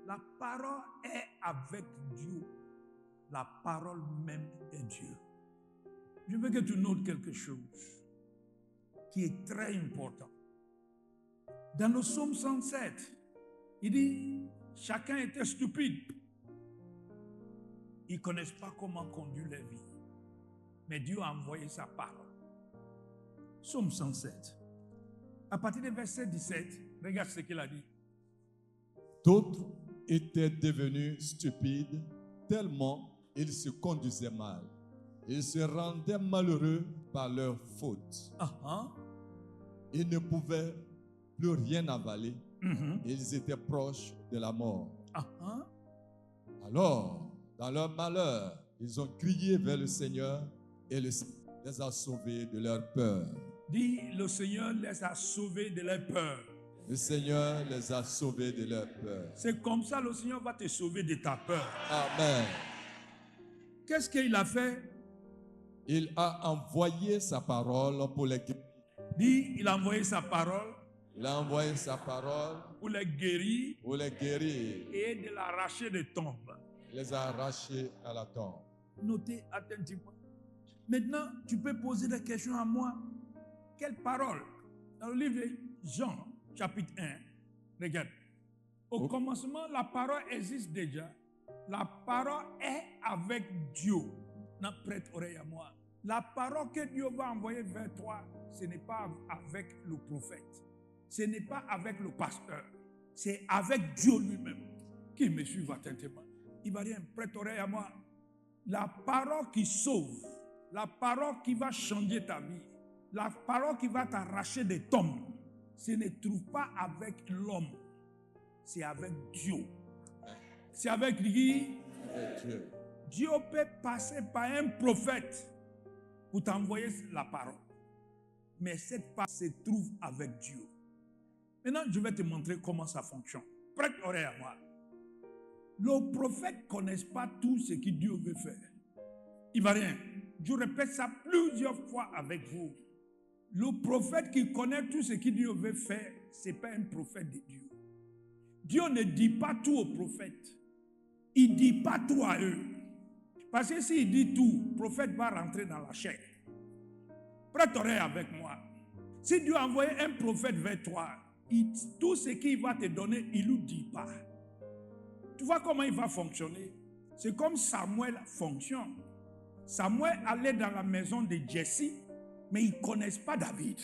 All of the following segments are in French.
La parole est avec Dieu. La parole même est Dieu. Je veux que tu notes quelque chose qui est très important. Dans le psaume 107, il dit, chacun était stupide. Ils ne connaissent pas comment conduire leur vie. Mais Dieu a envoyé sa parole. Psaume 107. À partir du verset 17, regarde ce qu'il a dit. D'autres étaient devenus stupides tellement ils se conduisaient mal. Ils se rendaient malheureux par leur faute. Ils ne pouvaient plus rien avaler. Ils étaient proches de la mort. Alors, dans leur malheur, ils ont crié vers le Seigneur et le Seigneur les a sauvés de leur peur. Dis, le Seigneur les a sauvés de leur peur. Le Seigneur les a sauvés de leur peur. C'est comme ça le Seigneur va te sauver de ta peur. Amen. Qu'est-ce qu'il a fait? Il a envoyé sa parole pour les guérir. Dis, il a envoyé sa parole. Il a envoyé sa parole pour les guérir. Pour les guérir. Et de l'arracher des tombes. Il les a arrachés à la tombe. Notez attentivement. Maintenant, tu peux poser des questions à moi. Quelle parole? Dans le livre de Jean, chapitre 1, regarde. Au commencement, la parole existe déjà. La parole est avec Dieu. Non, prête oreille à moi. La parole que Dieu va envoyer vers toi, ce n'est pas avec le prophète. Ce n'est pas avec le pasteur. C'est avec Dieu lui-même. Qui me suit attentivement. Il va dire, prête oreille à moi. La parole qui sauve, la parole qui va changer ta vie, la parole qui va t'arracher des tombes, ce ne trouve pas avec l'homme. C'est avec Dieu. C'est avec qui? Avec Dieu. Dieu peut passer par un prophète pour t'envoyer la parole. Mais cette parole se trouve avec Dieu. Maintenant, je vais te montrer comment ça fonctionne. Prête oreille à moi. Le prophète ne connaît pas tout ce que Dieu veut faire. Il va rien. Je répète ça plusieurs fois avec vous. Le prophète qui connaît tout ce que Dieu veut faire, ce n'est pas un prophète de Dieu. Dieu ne dit pas tout aux prophètes. Il ne dit pas tout à eux. Parce que s'il dit tout, le prophète va rentrer dans la chair. Prête oreille avec moi. Si Dieu a envoyé un prophète vers toi, tout ce qu'il va te donner, il ne le dit pas. Tu vois comment il va fonctionner? C'est comme Samuel fonctionne. Samuel allait dans la maison de Jesse, mais ils ne connaissent pas David.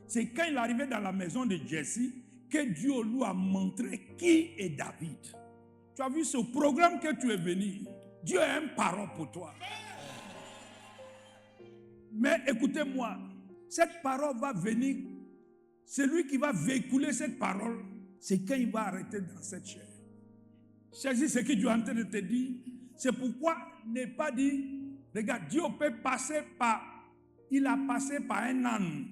C'est quand il est arrivé dans la maison de Jesse que Dieu lui a montré qui est David. Tu as vu ce programme que tu es venu. Dieu a une parole pour toi. Mais écoutez-moi, cette parole va venir. Celui qui va véhiculer cette parole, c'est quand il va arrêter dans cette chair. Saisis ce que Dieu est en train de te dire. C'est pourquoi ne pas dire, regarde, Dieu peut passer par, il a passé par un âne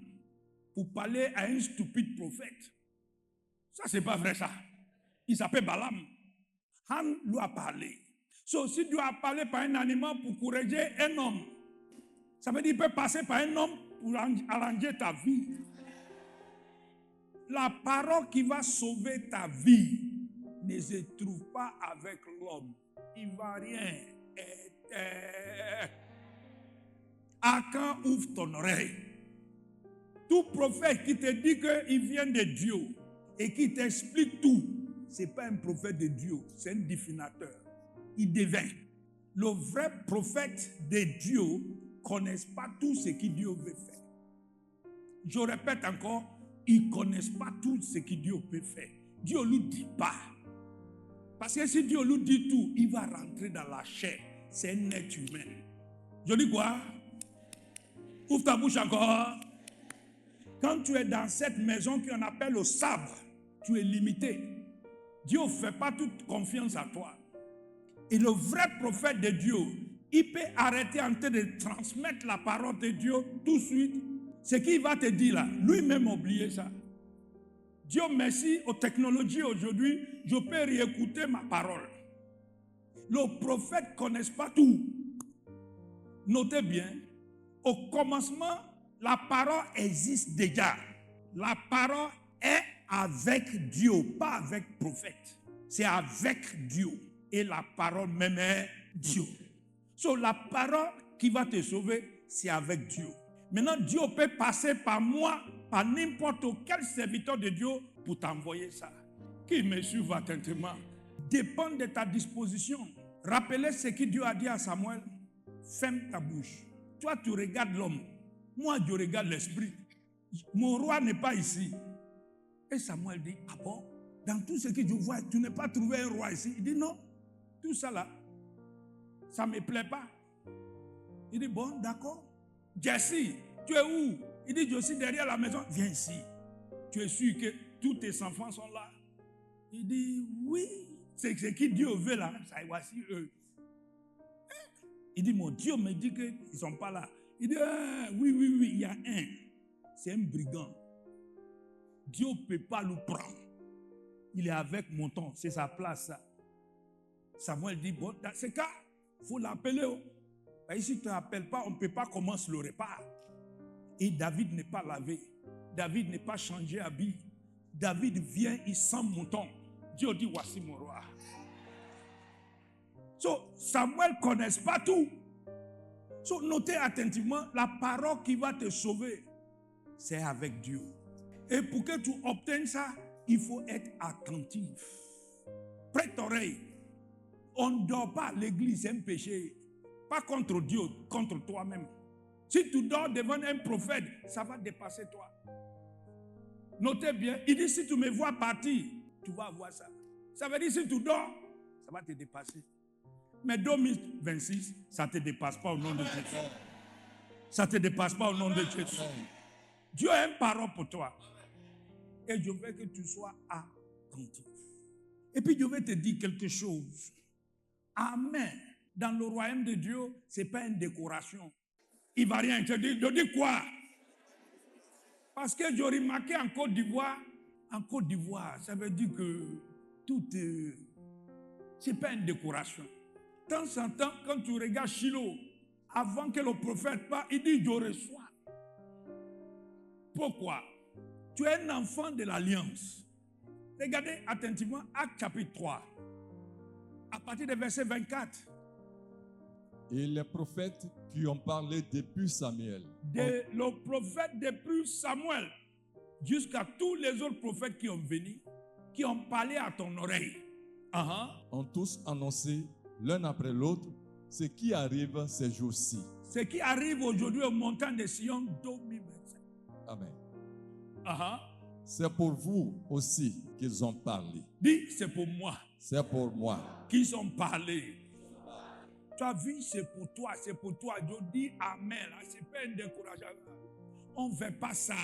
pour parler à un stupide prophète. Ça, c'est pas vrai ça. Il s'appelle Balaam. Han lui a parlé. Si Dieu a parlé par un animal pour corriger un homme, ça veut dire qu'il peut passer par un homme pour arranger ta vie. La parole qui va sauver ta vie ne se trouve pas avec l'homme. Il ne va rien. Akan, ouvre ton oreille. Tout prophète qui te dit qu'il vient de Dieu et qui t'explique tout, ce n'est pas un prophète de Dieu, c'est un divinateur. Il devint. Le vrai prophète de Dieu ne connaît pas tout ce que Dieu veut faire. Je répète encore, ils ne connaissent pas tout ce que Dieu peut faire. Dieu ne lui dit pas. Parce que si Dieu lui dit tout, il va rentrer dans la chair. C'est un être humain. Je dis quoi? Ouvre ta bouche encore. Quand tu es dans cette maison qu'on appelle le sabre, tu es limité. Dieu ne fait pas toute confiance à toi. Et le vrai prophète de Dieu, il peut arrêter en train de transmettre la parole de Dieu tout de suite. Ce qu'il va te dire là, lui-même oublier ça. Dieu merci aux technologies aujourd'hui, je peux réécouter ma parole. Le prophète ne connaît pas tout. Notez bien, au commencement, la parole existe déjà. La parole est avec Dieu, pas avec le prophète. c'est avec Dieu. Et la parole même est Dieu. So, la parole qui va te sauver, c'est avec Dieu. Maintenant, Dieu peut passer par moi, par n'importe quel serviteur de Dieu pour t'envoyer ça. Qui me suit attentivement dépend de ta disposition. Rappelez ce que Dieu a dit à Samuel. Ferme ta bouche. Toi, tu regardes l'homme. Moi, je regarde l'esprit. Mon roi n'est pas ici. Et Samuel dit, ah bon? Dans tout ce que je vois, tu n'as pas trouvé un roi ici. Il dit, non. Tout ça là, ça ne me plaît pas. Il dit, bon, d'accord. Jesse, tu es où? Il dit, je suis derrière la maison. Viens ici. Tu es sûr que tous tes enfants sont là? Il dit, oui. C'est ce que Dieu veut là. Ça, voici eux. Il dit, mon Dieu me dit qu'ils ne sont pas là. Il dit, oui, il y a un. C'est un brigand. Dieu ne peut pas le prendre. Il est avec mon temps. C'est sa place, ça. Samuel dit, bon, dans ce cas, il faut l'appeler. Et si tu ne l'appelles pas, on ne peut pas commencer le repas. Et David n'est pas lavé. David n'est pas changé habit. David vient, il sent mon temps. Dieu dit, voici mon roi. So, Samuel ne connaît pas tout. So, notez attentivement, la parole qui va te sauver, c'est avec Dieu. Et pour que tu obtiennes ça, il faut être attentif. Prête oreille. On ne dort pas, l'église, c'est un péché. Pas contre Dieu, contre toi-même. Si tu dors devant un prophète, ça va dépasser toi. Notez bien, il dit si tu me vois partir, tu vas voir ça. Ça veut dire si tu dors, ça va te dépasser. Mais 2026, ça ne te dépasse pas au nom de Jésus. Ça ne te dépasse pas au nom de Jésus. Dieu a une parole pour toi. Et je veux que tu sois attentif. Et puis je vais te dire quelque chose. Amen. Dans le royaume de Dieu, ce n'est pas une décoration. Il ne va rien te dire. Je dis quoi? Parce que j'ai remarqué en Côte d'Ivoire, ça veut dire que tout est... Ce n'est pas une décoration. De temps en temps, quand tu regardes Shiloh, avant que le prophète parle, il dit je reçois. Pourquoi? Tu es un enfant de l'alliance. Regardez attentivement Actes chapitre 3, à partir du verset 24. Et les prophètes qui ont parlé depuis Samuel. Le prophète depuis Samuel jusqu'à tous les autres prophètes qui ont venu, qui ont parlé à ton oreille. Ont tous annoncé l'un après l'autre ce qui arrive ces jours-ci. Ce qui arrive aujourd'hui au montant de Sion 2025. Amen. C'est pour vous aussi qu'ils ont parlé. Dis, c'est pour moi. C'est pour moi. Qu'ils ont parlé. Tu as vu, c'est pour toi, c'est pour toi. Je dis amen. Ce n'est pas un découragement. On ne fait pas ça.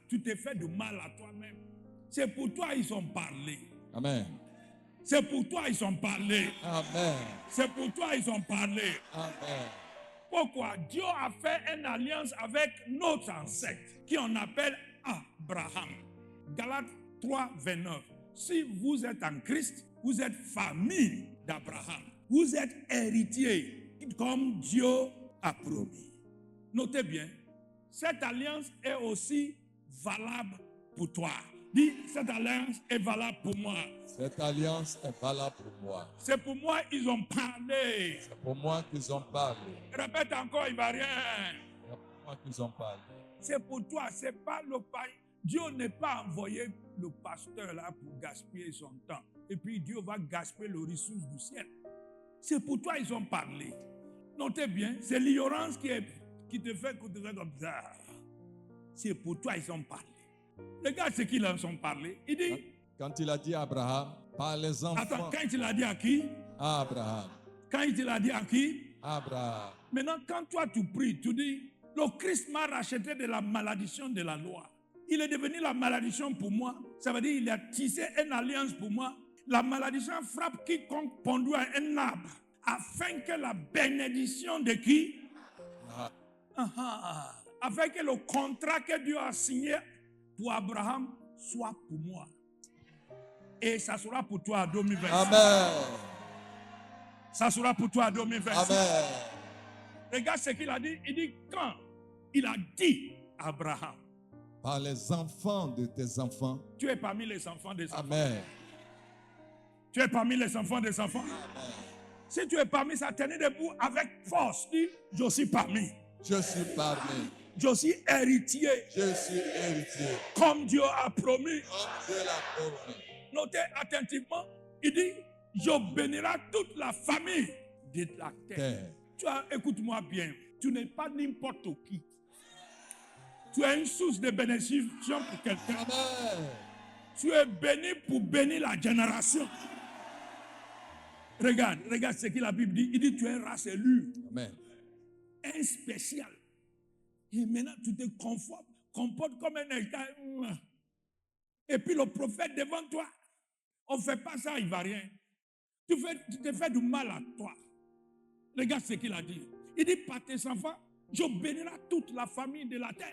Tu te fais du mal à toi-même. C'est pour toi ils ont parlé. Amen. C'est pour toi ils ont parlé. Amen. C'est pour toi ils ont parlé. Amen. Pourquoi? Dieu a fait une alliance avec notre ancêtre qui on appelle Abraham. Galates 3, 29. Si vous êtes en Christ, vous êtes famille d'Abraham. Vous êtes héritier comme Dieu a promis. Notez bien, cette alliance est aussi valable pour toi. Dis, cette alliance est valable pour moi. Cette alliance est valable pour moi. C'est pour moi ils ont parlé. C'est pour moi qu'ils ont parlé. Répète encore, il ne va rien. C'est pour moi qu'ils ont parlé. C'est pour toi, c'est pas le pays. Dieu n'est pas envoyé le pasteur là pour gaspiller son temps. Et puis Dieu va gaspiller les ressources du ciel. C'est pour toi ils ont parlé. Notez bien, c'est l'ignorance qui te fait que tu fais comme ça. C'est pour toi ils ont parlé. Regarde ce qu'ils en ont parlé. Il dit... Quand il a dit à Abraham, par les enfants... Attends, quand il a dit à qui? À Abraham. Quand il a dit à qui? Abraham. Maintenant, quand toi tu pries, tu dis, le Christ m'a racheté de la malédiction de la loi. Il est devenu la malédiction pour moi. Ça veut dire qu'il a tissé une alliance pour moi. La malédiction frappe quiconque pendu à un arbre, afin que la bénédiction de qui? Afin que le contrat que Dieu a signé pour Abraham soit pour moi. Et ça sera pour toi en 2026. Amen. Ça sera pour toi en 2026. Amen. Regarde ce qu'il a dit. Il dit quand il a dit à Abraham. Par les enfants de tes enfants. Tu es parmi les enfants des enfants. Amen. Tu es parmi les enfants des enfants. Si tu es parmi ça, tenez debout avec force. Dis, je suis parmi. Je suis parmi. Je suis héritier. Je suis héritier. Comme Dieu a promis. Comme Dieu l'a promis. Notez attentivement. Il dit, je bénirai toute la famille de la terre. Tu as, écoute-moi bien. Tu n'es pas n'importe qui. Tu es une source de bénédiction pour quelqu'un. Amen. Tu es béni pour bénir la génération. Regarde ce que la Bible dit. Il dit, tu es une race élue. Amen. Un spécial. Et maintenant, tu te comportes comme un état. Et puis le prophète devant toi, on ne fait pas ça, il ne va rien. Tu te fais du mal à toi. Regarde ce qu'il a dit. Il dit, par tes enfants, je bénirai toute la famille de la terre.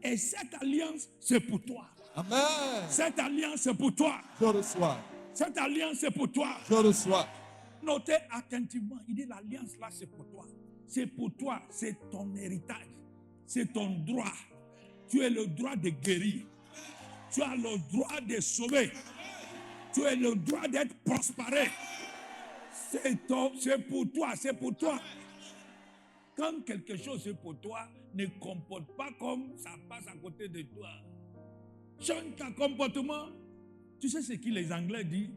Et cette alliance, c'est pour toi. Amen. Cette alliance, c'est pour toi. Je reçois. Cette alliance, c'est pour toi. Je reçois. Notez attentivement. Il dit, l'alliance là, c'est pour toi. C'est pour toi. C'est ton héritage. C'est ton droit. Tu as le droit de guérir. Tu as le droit de sauver. Tu as le droit d'être prospéré. C'est pour toi. C'est pour toi. Quand quelque chose est pour toi, ne comporte pas comme ça passe à côté de toi. Change ton comportement. Tu sais ce que les Anglais disent?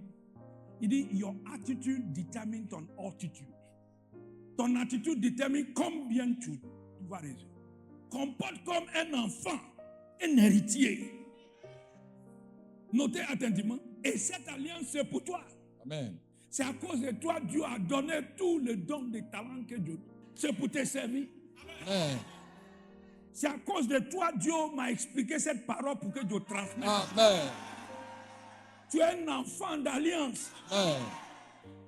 Il dit, your attitude determines ton altitude. Ton attitude détermine combien tu vas réussir. Comporte comme un enfant, un héritier. Notez attentivement. Et cette alliance, c'est pour toi. Amen. C'est à cause de toi, Dieu a donné tous les dons de talents que Dieu. C'est pour te servir. Amen. C'est à cause de toi, Dieu m'a expliqué cette parole pour que Dieu transmette. Amen. Tu es un enfant d'alliance. Amen.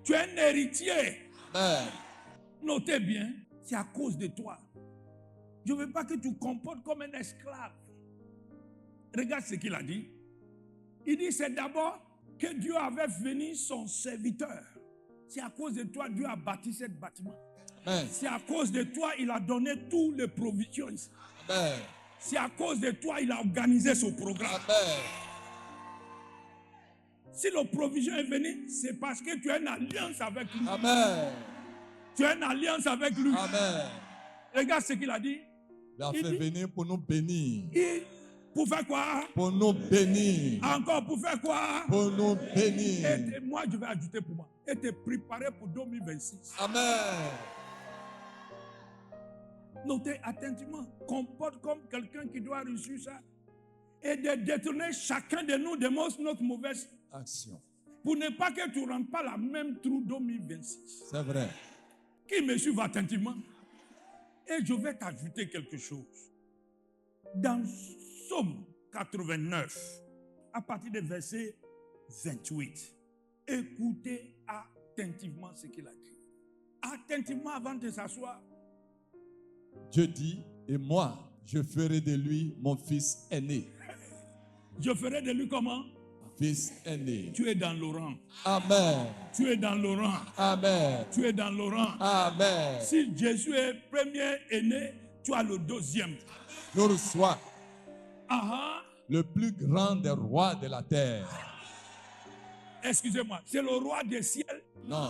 Tu es un héritier. Amen. Notez bien, c'est à cause de toi. Je ne veux pas que tu comportes comme un esclave. Regarde ce qu'il a dit. Il dit, c'est d'abord que Dieu avait venu son serviteur. C'est à cause de toi, Dieu a bâti ce bâtiment. Amen. C'est à cause de toi, il a donné toutes les provisions. Amen. C'est à cause de toi, il a organisé ce programme. Amen. Si la provision est venue, c'est parce que tu as une alliance avec lui. Amen. Tu as une alliance avec lui. Amen. Regarde ce qu'il a dit. Il a Il fait dit- venir pour nous bénir. Pour faire quoi? Pour nous bénir. Encore pour faire quoi? Pour nous bénir. Et moi, je vais ajouter pour moi. Et te préparer pour 2026. Amen. Notez attentivement. Comporte comme quelqu'un qui doit réussir ça. Et de détourner chacun de nous de notre mauvaise. Action. Pour ne pas que tu ne rentres pas la même trou 2026. C'est vrai. Qui me suit attentivement? Et je vais t'ajouter quelque chose. Dans Psaume 89, à partir du verset 28, écoutez attentivement ce qu'il a dit. Attentivement avant de s'asseoir. Dieu dit, et moi, je ferai de lui mon fils aîné. Je ferai de lui comment? Fils aîné. Tu es dans le rang. Amen. Tu es dans le rang. Amen. Tu es dans le rang. Amen. Si Jésus est premier aîné, tu as le deuxième. Je reçois Ah, le plus grand des rois de la terre. excusez-moi, c'est le roi des ciels. Non,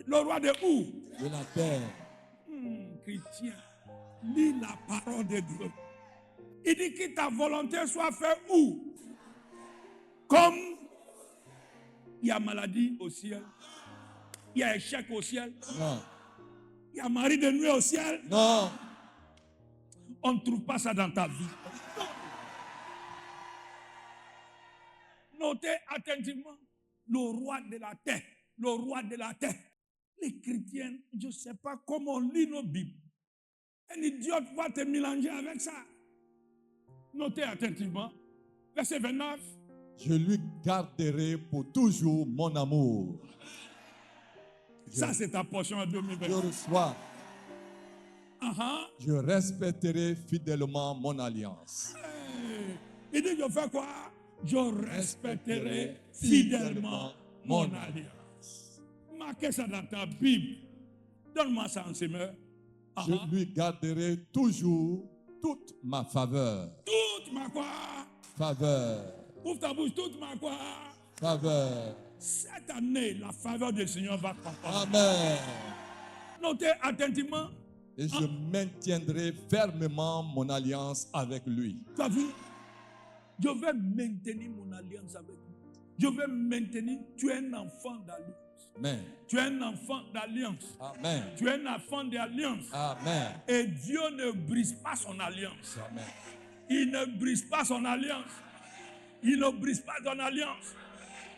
Le roi de où? de la terre. Chrétien, lis la parole de Dieu. Il dit que ta volonté soit faite où? Comme il y a maladie au ciel, il y a échec au ciel, Non, il y a mari de nuit au ciel. non. On ne trouve pas ça dans ta vie. Notez attentivement le roi de la terre. Le roi de la terre. Les chrétiens, je ne sais pas comment on lit nos Bibles. Un idiote va te mélanger avec ça. Notez attentivement. Verset 29. Je lui garderai pour toujours mon amour. Ça, c'est ta portion en Je 2020. reçois. Je respecterai fidèlement mon alliance. Il dit, je fais quoi? Je respecterai fidèlement mon alliance. Marquez ça dans ta Bible. Donne-moi ça en semeur. Je lui garderai toujours toute ma faveur. Toute ma quoi? Faveur. Ouvre ta bouche, toute ma quoi? Faveur. Cette année, la faveur du Seigneur va t'accompagner. Amen. Notez attentivement. Et je maintiendrai fermement mon alliance avec lui. Tu as vu? Je vais maintenir mon alliance avec lui. Je vais maintenir. Tu es un enfant d'alliance. Amen. Tu es un enfant d'alliance. Amen. Tu es un enfant d'alliance. Amen. Et Dieu ne brise pas son alliance. Amen. Il ne brise pas son alliance. Il ne brise pas son alliance.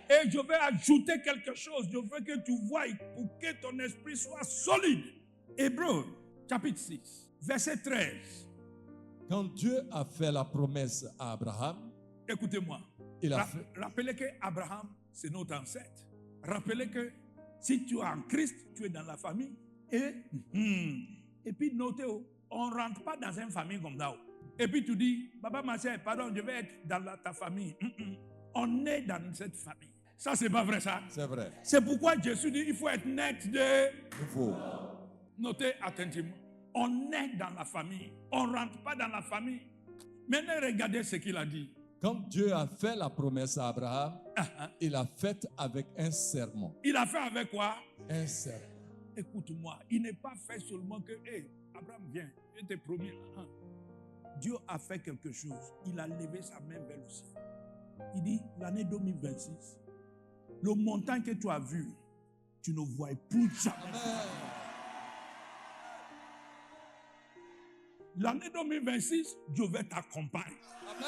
Et je vais ajouter quelque chose. Je veux que tu vois pour que ton esprit soit solide. Hébreux, chapitre 6, verset 13. Quand Dieu a fait la promesse à Abraham, Écoutez-moi. il a fait. Rappelez que Abraham, c'est notre ancêtre. Rappelez que si tu es en Christ, tu es dans la famille. Et puis notez, on ne rentre pas dans une famille comme ça. Et puis tu dis, papa, ma soeur, pardon, je vais être dans ta famille. On est dans cette famille. Ça, c'est pas vrai, ça. C'est vrai. C'est pourquoi Jésus dit, il faut être net de... Il faut. Notez attentivement. On est dans la famille. On ne rentre pas dans la famille. Maintenant, regardez ce qu'il a dit. Quand Dieu a fait la promesse à Abraham, il l'a faite avec un serment. Il a fait avec quoi? Un serment. Écoute-moi, il n'est pas fait seulement que, hé, Abraham, viens, je t'ai promis. Dieu a fait quelque chose. Il a levé sa main vers le ciel. Il dit, l'année 2026, le montant que tu as vu, tu ne vois plus jamais. L'année 2026, je vais t'accompagner. Amen.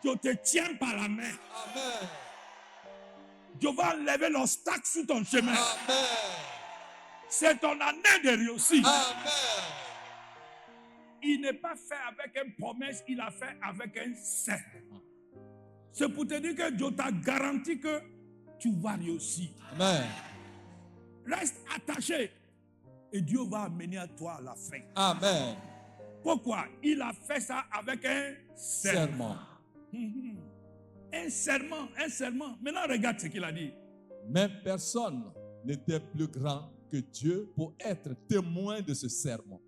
Je te tiens par la main. Amen. Je vais enlever l'obstacle sur ton chemin. Amen. C'est ton année de réussite. Amen. Il n'est pas fait avec une promesse, il a fait avec un serment. C'est pour te dire que Dieu t'a garanti que tu vas réussir. Amen. Reste attaché et Dieu va amener à toi à la fin. Amen. Pourquoi? Il a fait ça avec un serment. Un serment, un serment. Maintenant, regarde ce qu'il a dit. Mais personne n'était plus grand que Dieu pour être témoin de ce serment.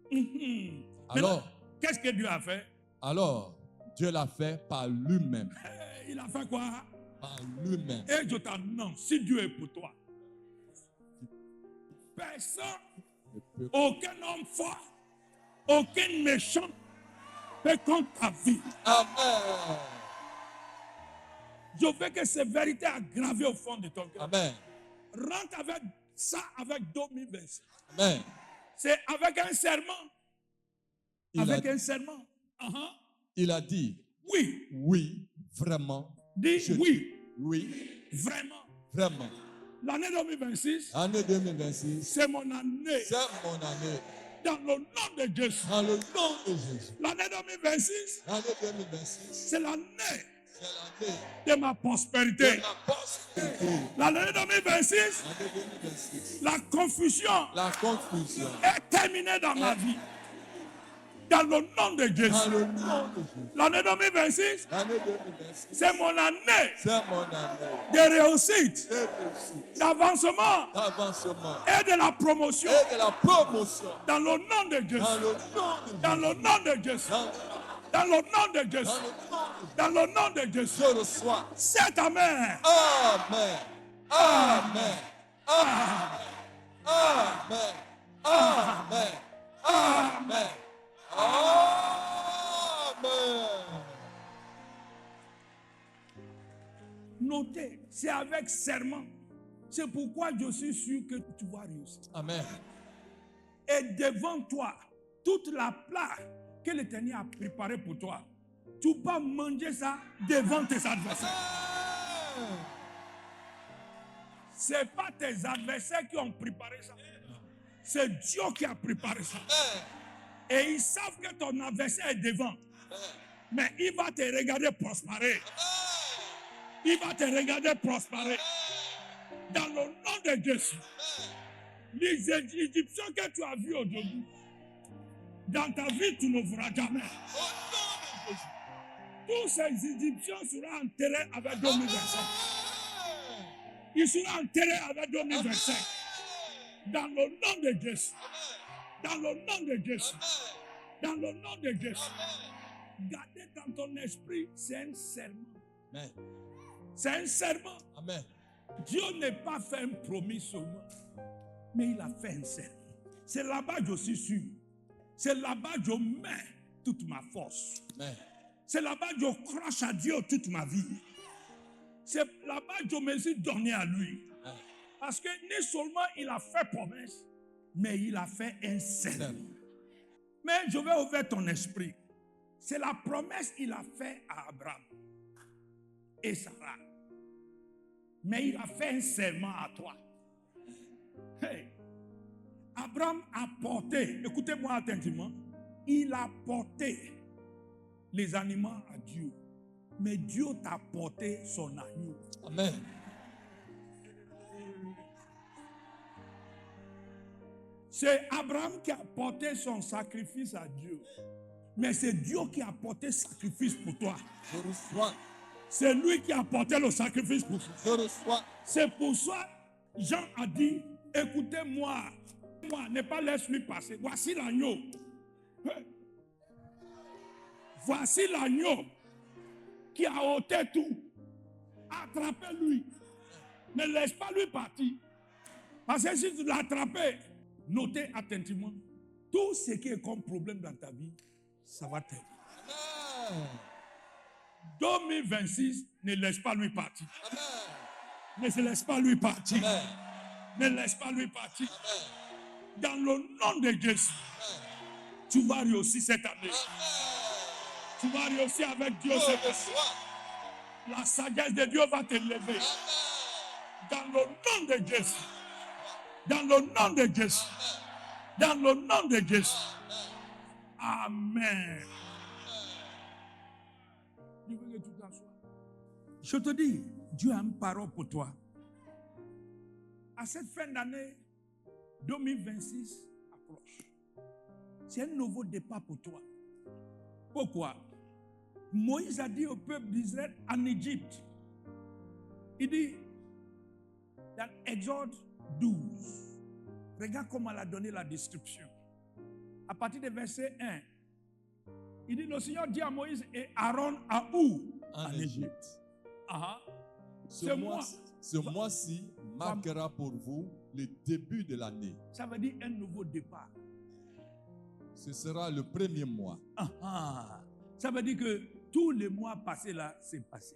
Alors, qu'est-ce que Dieu a fait? Alors, Dieu l'a fait par lui-même. Il a fait quoi? Par lui-même. Et je t'annonce, si Dieu est pour toi, personne, aucun homme fort, aucun méchant peut contre ta vie. Amen. Je veux que ces vérités aggravées au fond de ton cœur. Amen. Rentre avec ça avec 2026. Amen. C'est avec un serment. Un serment. Il a dit, oui. Oui, vraiment. Dis oui. Oui. Vraiment. Vraiment. L'année 2026. Année 2026. C'est mon année. C'est mon année. Dans le nom de Jésus. Dans le nom de Jésus. L'année 2026. L'année 2026. C'est l'année. C'est l'année de ma prospérité. de ma prospérité. L'année 2026. L'année 2026. La confusion. La confusion. Est terminée dans ma vie. Dans le nom de Jésus. Dans le nom de Jésus. L'année 2026. L'année 2026. C'est mon année. C'est mon année. De réussite. De réussite. D'avancement. D'avancement. Et de la promotion. Et de la promotion. Dans le nom de Jésus. Dans le nom de Jésus. Dans le nom de Jésus. Dans le nom de Jésus. Dans le nom de Jésus. Je reçois. C'est Amen. Amen. Amen. Amen. Amen. Amen. Amen. Amen. Notez, c'est avec serment. C'est pourquoi je suis sûr que tu vas réussir. Amen. Et devant toi, toute la plat que l'Éternel a préparée pour toi, tu peux manger ça devant tes adversaires. Ce n'est pas tes adversaires qui ont préparé ça. C'est Dieu qui a préparé ça. Et ils savent que ton adversaire est devant. Mais il va te regarder prospérer. Il va te regarder prospérer. Dans le nom de Jésus. Les Égyptiens que tu as vus aujourd'hui, dans ta vie, tu ne verras jamais. Tous ces Égyptiens seront enterrés avec 2025. Ils seront enterrés avec 2025. Dans le nom de Jésus. Dans le nom de Jésus. Dans le nom de Jésus. Gardez dans ton esprit, c'est un serment. Amen. C'est un serment. Amen. Dieu n'est pas fait un promis seulement, mais il a fait un serment. C'est là-bas que je suis sûr. C'est là-bas que je mets toute ma force. Amen. C'est là-bas que je crache à Dieu toute ma vie. C'est là-bas que je me suis donné à lui. Amen. Parce que non seulement il a fait promesse, mais il a fait un serment. Mais je vais ouvrir ton esprit. C'est la promesse qu'il a fait à Abraham et Sarah. Mais il a fait un serment à toi. Hey. Abraham a porté, écoutez-moi attentivement, il a porté les animaux à Dieu. Mais Dieu t'a porté son agneau. Amen. C'est Abraham qui a porté son sacrifice à Dieu. Mais c'est Dieu qui a porté le sacrifice pour toi. Je reçois. C'est lui qui a porté le sacrifice pour toi. Je reçois. C'est pour ça Jean a dit, écoutez-moi, ne pas laisse-lui passer. Voici l'agneau. Voici l'agneau qui a ôté tout. Attrapez-lui. Ne laisse pas lui partir. Parce que si tu l'attrapes, notez attentivement, tout ce qui est comme problème dans ta vie, ça va t'aider. 2026, ne laisse pas lui partir. Amen. Ne laisse pas lui partir. Amen. Ne laisse pas lui partir. Amen. Dans le nom de Jésus, tu vas réussir cette année. Tu vas réussir avec Dieu cette année. La sagesse de Dieu va te lever. Dans le nom de Jésus. Dans le nom de Jésus. Dans le nom de Jésus. Amen. Je veux que tu t'assoies. Je te dis, Dieu a une parole pour toi. À cette fin d'année, 2026 approche. C'est un nouveau départ pour toi. Pourquoi? Moïse a dit au peuple d'Israël en Égypte, il dit, dans Exode 12, regarde comment elle a donné la description. À partir du verset 1, il dit, le Seigneur dit à Moïse et Aaron à où? En Égypte. Ce mois-ci marquera pour vous le début de l'année. Ça veut dire un nouveau départ. Ce sera le premier mois. Ça veut dire que tous les mois passés là, c'est passé.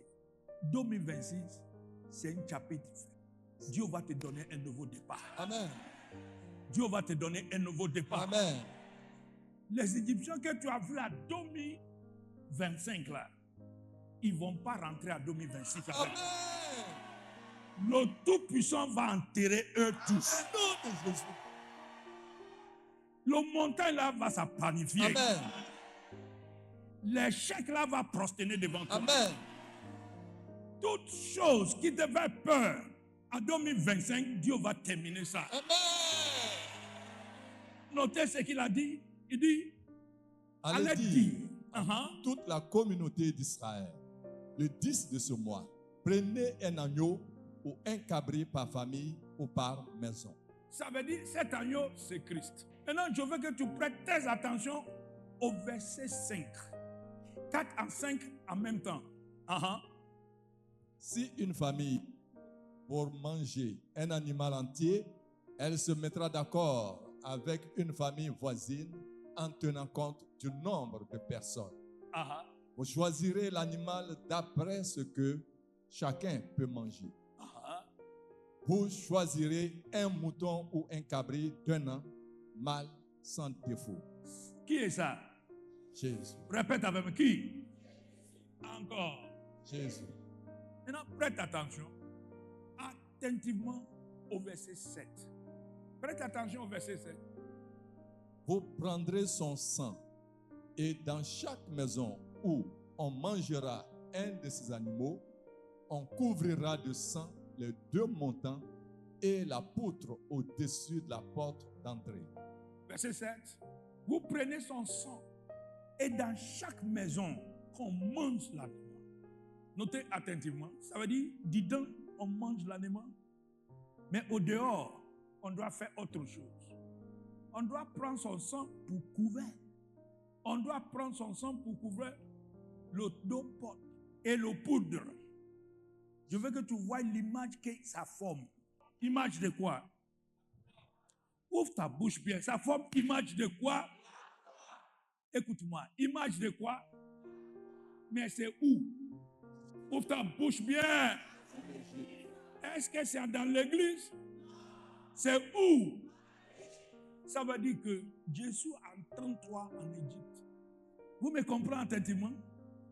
2026, c'est un chapitre. Dieu va te donner un nouveau départ. Amen. Dieu va te donner un nouveau départ. Amen. Les Égyptiens que tu as vus à 2025 là, ils ne vont pas rentrer à 2026. Amen. Le Tout-Puissant va enterrer eux tous. Le montagne là va s'apanifier. Amen. L'échec là va prosterner devant toi. Amen. Toute chose qui te fait peur à 2025, Dieu va terminer ça. Amen. Notez ce qu'il a dit. Il dit, allez dire à toute la communauté d'Israël, le 10 de ce mois, prenez un agneau ou un cabri par famille ou par maison. Ça veut dire cet agneau, c'est Christ. Maintenant, je veux que tu prêtes très attention au verset 5. 4 à 5 en même temps. Si une famille, pour manger un animal entier, elle se mettra d'accord avec une famille voisine en tenant compte du nombre de personnes. Vous choisirez l'animal d'après ce que chacun peut manger. Vous choisirez un mouton ou un cabri d'un an, mâle sans défaut. Qui est ça? Jésus. Répète avec moi. Qui? Encore. Jésus. Maintenant, prête attention attentivement au verset 7. Prête attention au verset 7. Vous prendrez son sang et dans chaque maison où on mangera un de ces animaux, on couvrira de sang les deux montants et la poutre au-dessus de la porte d'entrée. Verset 7. Vous prenez son sang et dans chaque maison qu'on mange l'animal. Notez attentivement. Ça veut dire, dedans, on mange l'animal. Mais au dehors, on doit faire autre chose. On doit prendre son sang pour couvrir. On doit prendre son sang pour couvrir le dos porte et le poudre. Je veux que tu vois l'image que ça forme. Image de quoi? Ouvre ta bouche bien. Ça forme image de quoi? Écoute-moi. Image de quoi? Mais c'est où? Ouvre ta bouche bien. Est-ce que c'est dans l'église? C'est où? Ça veut dire que Jésus entend toi en Égypte. Vous me comprenez attentivement?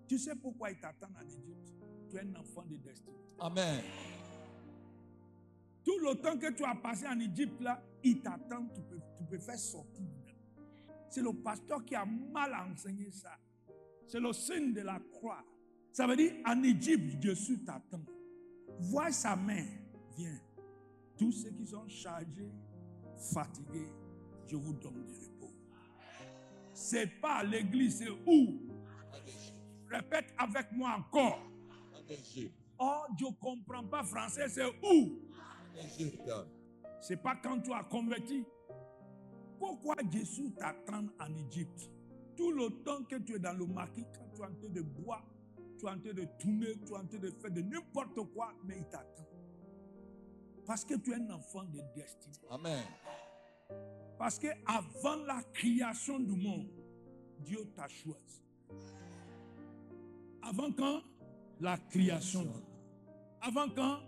Tu sais pourquoi il t'attend en Égypte? Tu es un enfant de destinée. Amen. Tout le temps que tu as passé en Égypte, là, il t'attend, tu peux faire sortir. C'est le pasteur qui a mal enseigné ça. C'est le signe de la croix. Ça veut dire, en Égypte, Jésus t'attend. Vois sa main. Viens. Tous ceux qui sont chargés, fatigués, je vous donne du repos. C'est pas à l'église, c'est où? Répète avec moi encore. Oh, je ne comprends pas français, c'est où? C'est pas quand tu as converti. Pourquoi Jésus t'attend en Égypte? Tout le temps que tu es dans le maquis, quand tu es en train de boire, tu es en train de tourner, tu es en train de faire de n'importe quoi, mais il t'attend. Parce que tu es un enfant de destinée. Amen. Parce que avant la création du monde, Dieu t'a choisi. Avant quand? La création. Avant quand?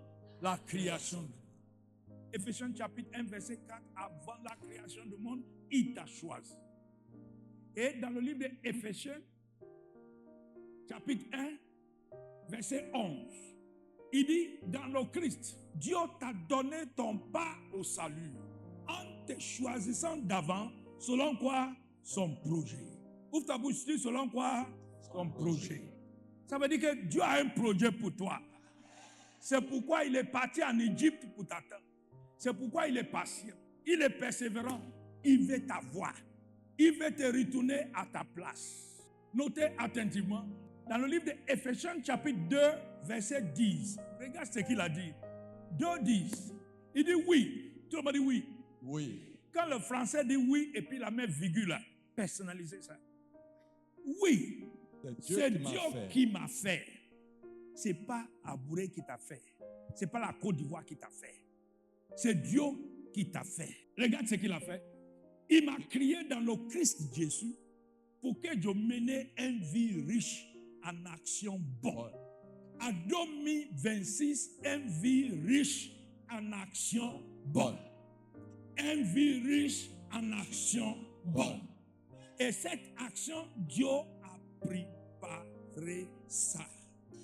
La création. Éphésiens chapitre 1, verset 4, avant la création du monde, il t'a choisi. Et dans le livre d'Éphésiens, chapitre 1, verset 11, il dit, dans le Christ, Dieu t'a donné ton pas au salut, en te choisissant d'avant, selon quoi? Son projet. Ouvre ta bouche, selon quoi? Son projet. Ça veut dire que Dieu a un projet pour toi. C'est pourquoi il est parti en Égypte pour t'attendre. C'est pourquoi il est patient. Il est persévérant. Il veut t'avoir. Il veut te retourner à ta place. Notez attentivement. Dans le livre d'Éphésiens chapitre 2, verset 10. Regarde ce qu'il a dit. 2, 10. Il dit oui. Tout le monde dit oui. Oui. Quand le français dit oui et puis la met virgule là, personnalisez ça. Oui. C'est Dieu qui m'a fait. Ce n'est pas Abouré qui t'a fait. Ce n'est pas la Côte d'Ivoire qui t'a fait. C'est Dieu qui t'a fait. Regarde ce qu'il a fait. Il m'a créé dans le Christ Jésus pour que je mène une vie riche en action bonne. En 2026, une vie riche en action bonne. Une vie riche en action bonne. Et cette action, Dieu a préparé ça.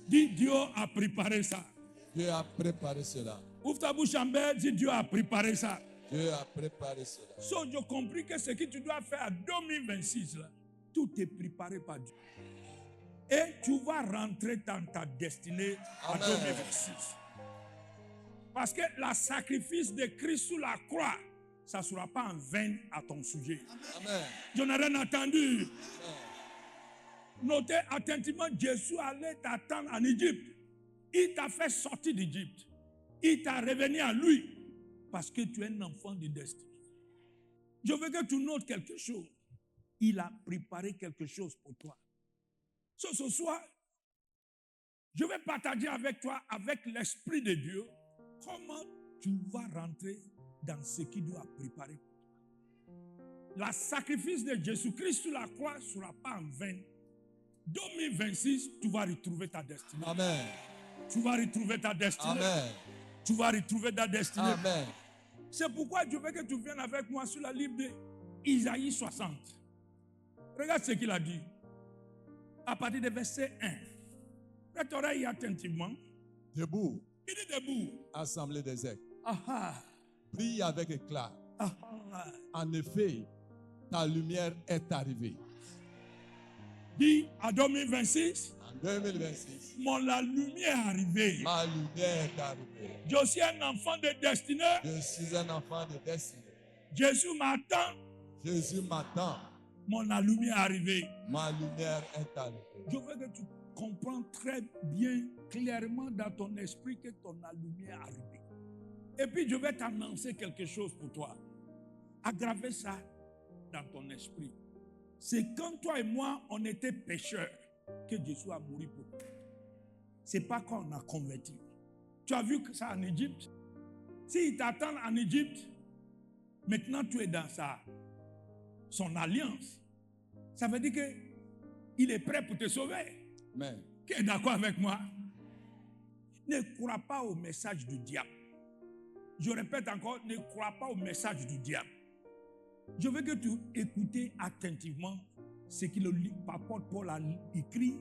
Dis, Dieu a préparé ça. Dieu a préparé cela. Ouvre ta bouche en bas, dis, Dieu a préparé ça. Dieu a préparé cela. So, j'ai compris que ce que tu dois faire en 2026, là, tout est préparé par Dieu. Et tu vas rentrer dans ta destinée en 2026. Parce que le sacrifice de Christ sur la croix, ça ne sera pas en vain à ton sujet. Amen. Je n'ai rien entendu. Notez attentivement, Jésus allait t'attendre en Égypte. Il t'a fait sortir d'Égypte. Il t'a revenu à lui. Parce que tu es un enfant de destinée. Je veux que tu notes quelque chose. Il a préparé quelque chose pour toi. Ce soir, je vais partager avec toi, avec l'Esprit de Dieu, comment tu vas rentrer dans ce qu'il doit préparer pour toi. Le sacrifice de Jésus-Christ sur la croix ne sera pas en vain. 2026, tu vas retrouver ta destinée. Amen. Tu vas retrouver ta destinée. Amen. Tu vas retrouver ta destinée. Amen. C'est pourquoi je veux que tu viennes avec moi sur la livre d'Isaïe 60. Regarde ce qu'il a dit. À partir du verset 1. Prête oreille attentivement. Debout. Il est debout. Assemblée des aigles. Aha. Brille avec éclat. Aha. En effet, ta lumière est arrivée. Dis à 2026. En 2026. La lumière est arrivée. Ma lumière est arrivée. Je suis un enfant de destinée. Je suis un enfant de destinée. Jésus m'attend. Jésus m'attend. La lumière est arrivée. Ma lumière est arrivée. Je veux que tu comprends très bien, clairement dans ton esprit que ton lumière est arrivée. Et puis je vais t'annoncer quelque chose pour toi. Aggraver ça dans ton esprit. C'est quand toi et moi, on était pécheurs, que Jésus a mouru pour nous. Ce n'est pas quand on a converti. Tu as vu que ça en Égypte? S'il t'attend en Égypte, maintenant tu es dans son alliance. Ça veut dire qu'il est prêt pour te sauver. Amen. Qui est d'accord avec moi? Ne crois pas au message du diable. Je répète encore, ne crois pas au message du diable. Je veux que tu écoutes attentivement ce que l'apôtre Paul a écrit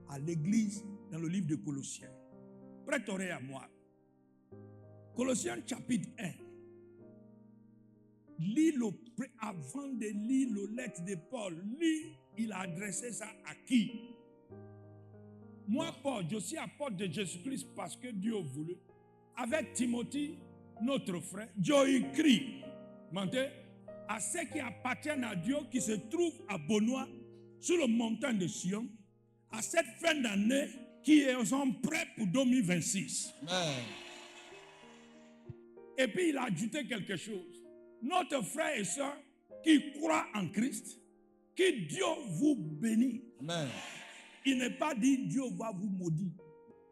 à l'église dans le livre de Colossiens. Prête oreille à moi. Colossiens chapitre 1. Avant de lire le lettre de Paul, il a adressé ça à qui? Moi, Paul, je suis apôtre de Jésus-Christ parce que Dieu a voulu. Avec Timothée, notre frère, Dieu écrit, à ceux qui appartiennent à Dieu, qui se trouvent à Benoît, sur le montagne de Sion, à cette fin d'année, qui sont prêts pour 2026. Amen. Et puis il a ajouté quelque chose. Notre frère et soeur qui croient en Christ, que Dieu vous bénisse. Amen. Il n'est pas dit Dieu va vous maudire.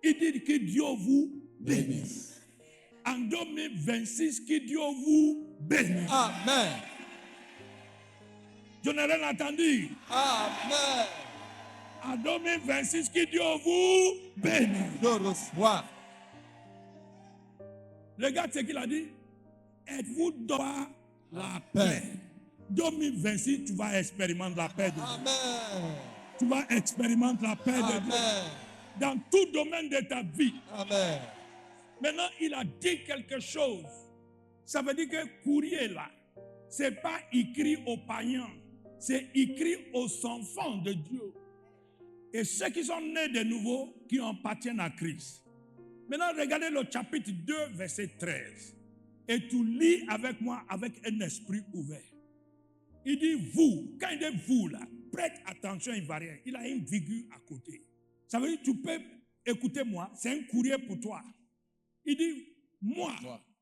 Il dit que Dieu vous bénisse. En 2026, que Dieu vous bénisse. Amen. Je n'ai rien entendu. Amen. En 2026, que Dieu vous bénisse. Je reçois. Regarde ce qu'il a dit. Êtes-vous dans la paix? 2026, tu vas expérimenter la paix de Dieu. Amen. Tu vas expérimenter la paix de Dieu Amen. dans tout domaine de ta vie. Amen. Maintenant, il a dit quelque chose. Ça veut dire que courrier là, c'est pas écrit aux païens, c'est écrit aux enfants de Dieu. Et ceux qui sont nés de nouveau, qui appartiennent à Christ. Maintenant, regardez le chapitre 2, verset 13. Et tu lis avec moi avec un esprit ouvert. Il dit vous. Quand il dit vous là, prête attention, il va rien. Il a une virgule à côté. Ça veut dire tu peux écouter moi, c'est un courrier pour toi. Il dit moi.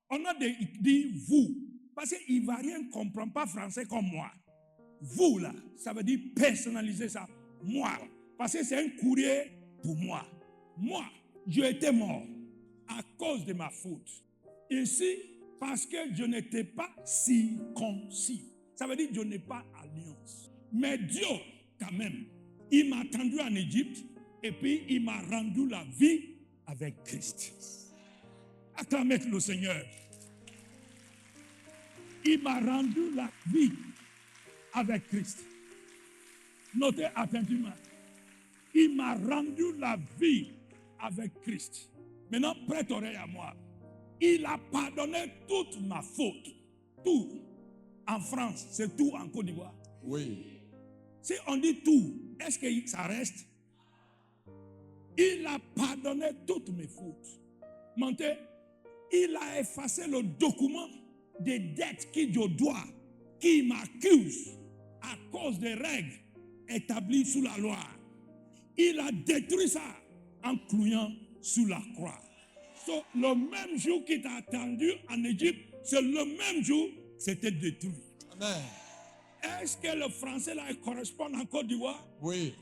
On a dit vous. Parce qu'il ne va rien comprendre, pas français comme moi. Vous là, ça veut dire personnaliser ça. Moi. Parce que c'est un courrier pour moi. Moi, je étais mort à cause de ma faute. Ici, parce que je n'étais pas circoncis. Ça veut dire que je n'ai pas alliance. Mais Dieu, quand même, il m'a attendu en Égypte et puis il m'a rendu la vie avec Christ. Acclamez le Seigneur. Il m'a rendu la vie avec Christ. Notez attentivement. Il m'a rendu la vie avec Christ. Maintenant, prête oreille à moi. Il a pardonné toute ma faute. Tout. En France, c'est tout en Côte d'Ivoire. Oui. Si on dit tout, est-ce que ça reste? Il a pardonné toutes mes fautes. Montez. Il a effacé le document des dettes que je dois, qui m'accuse à cause des règles établies sous la loi. Il a détruit ça en clouant sous la croix. So, le même jour qu'il t'a attendu en Égypte, c'est le même jour que c'était détruit. Amen. Est-ce que le français là correspond en Côte d'Ivoire? Oui.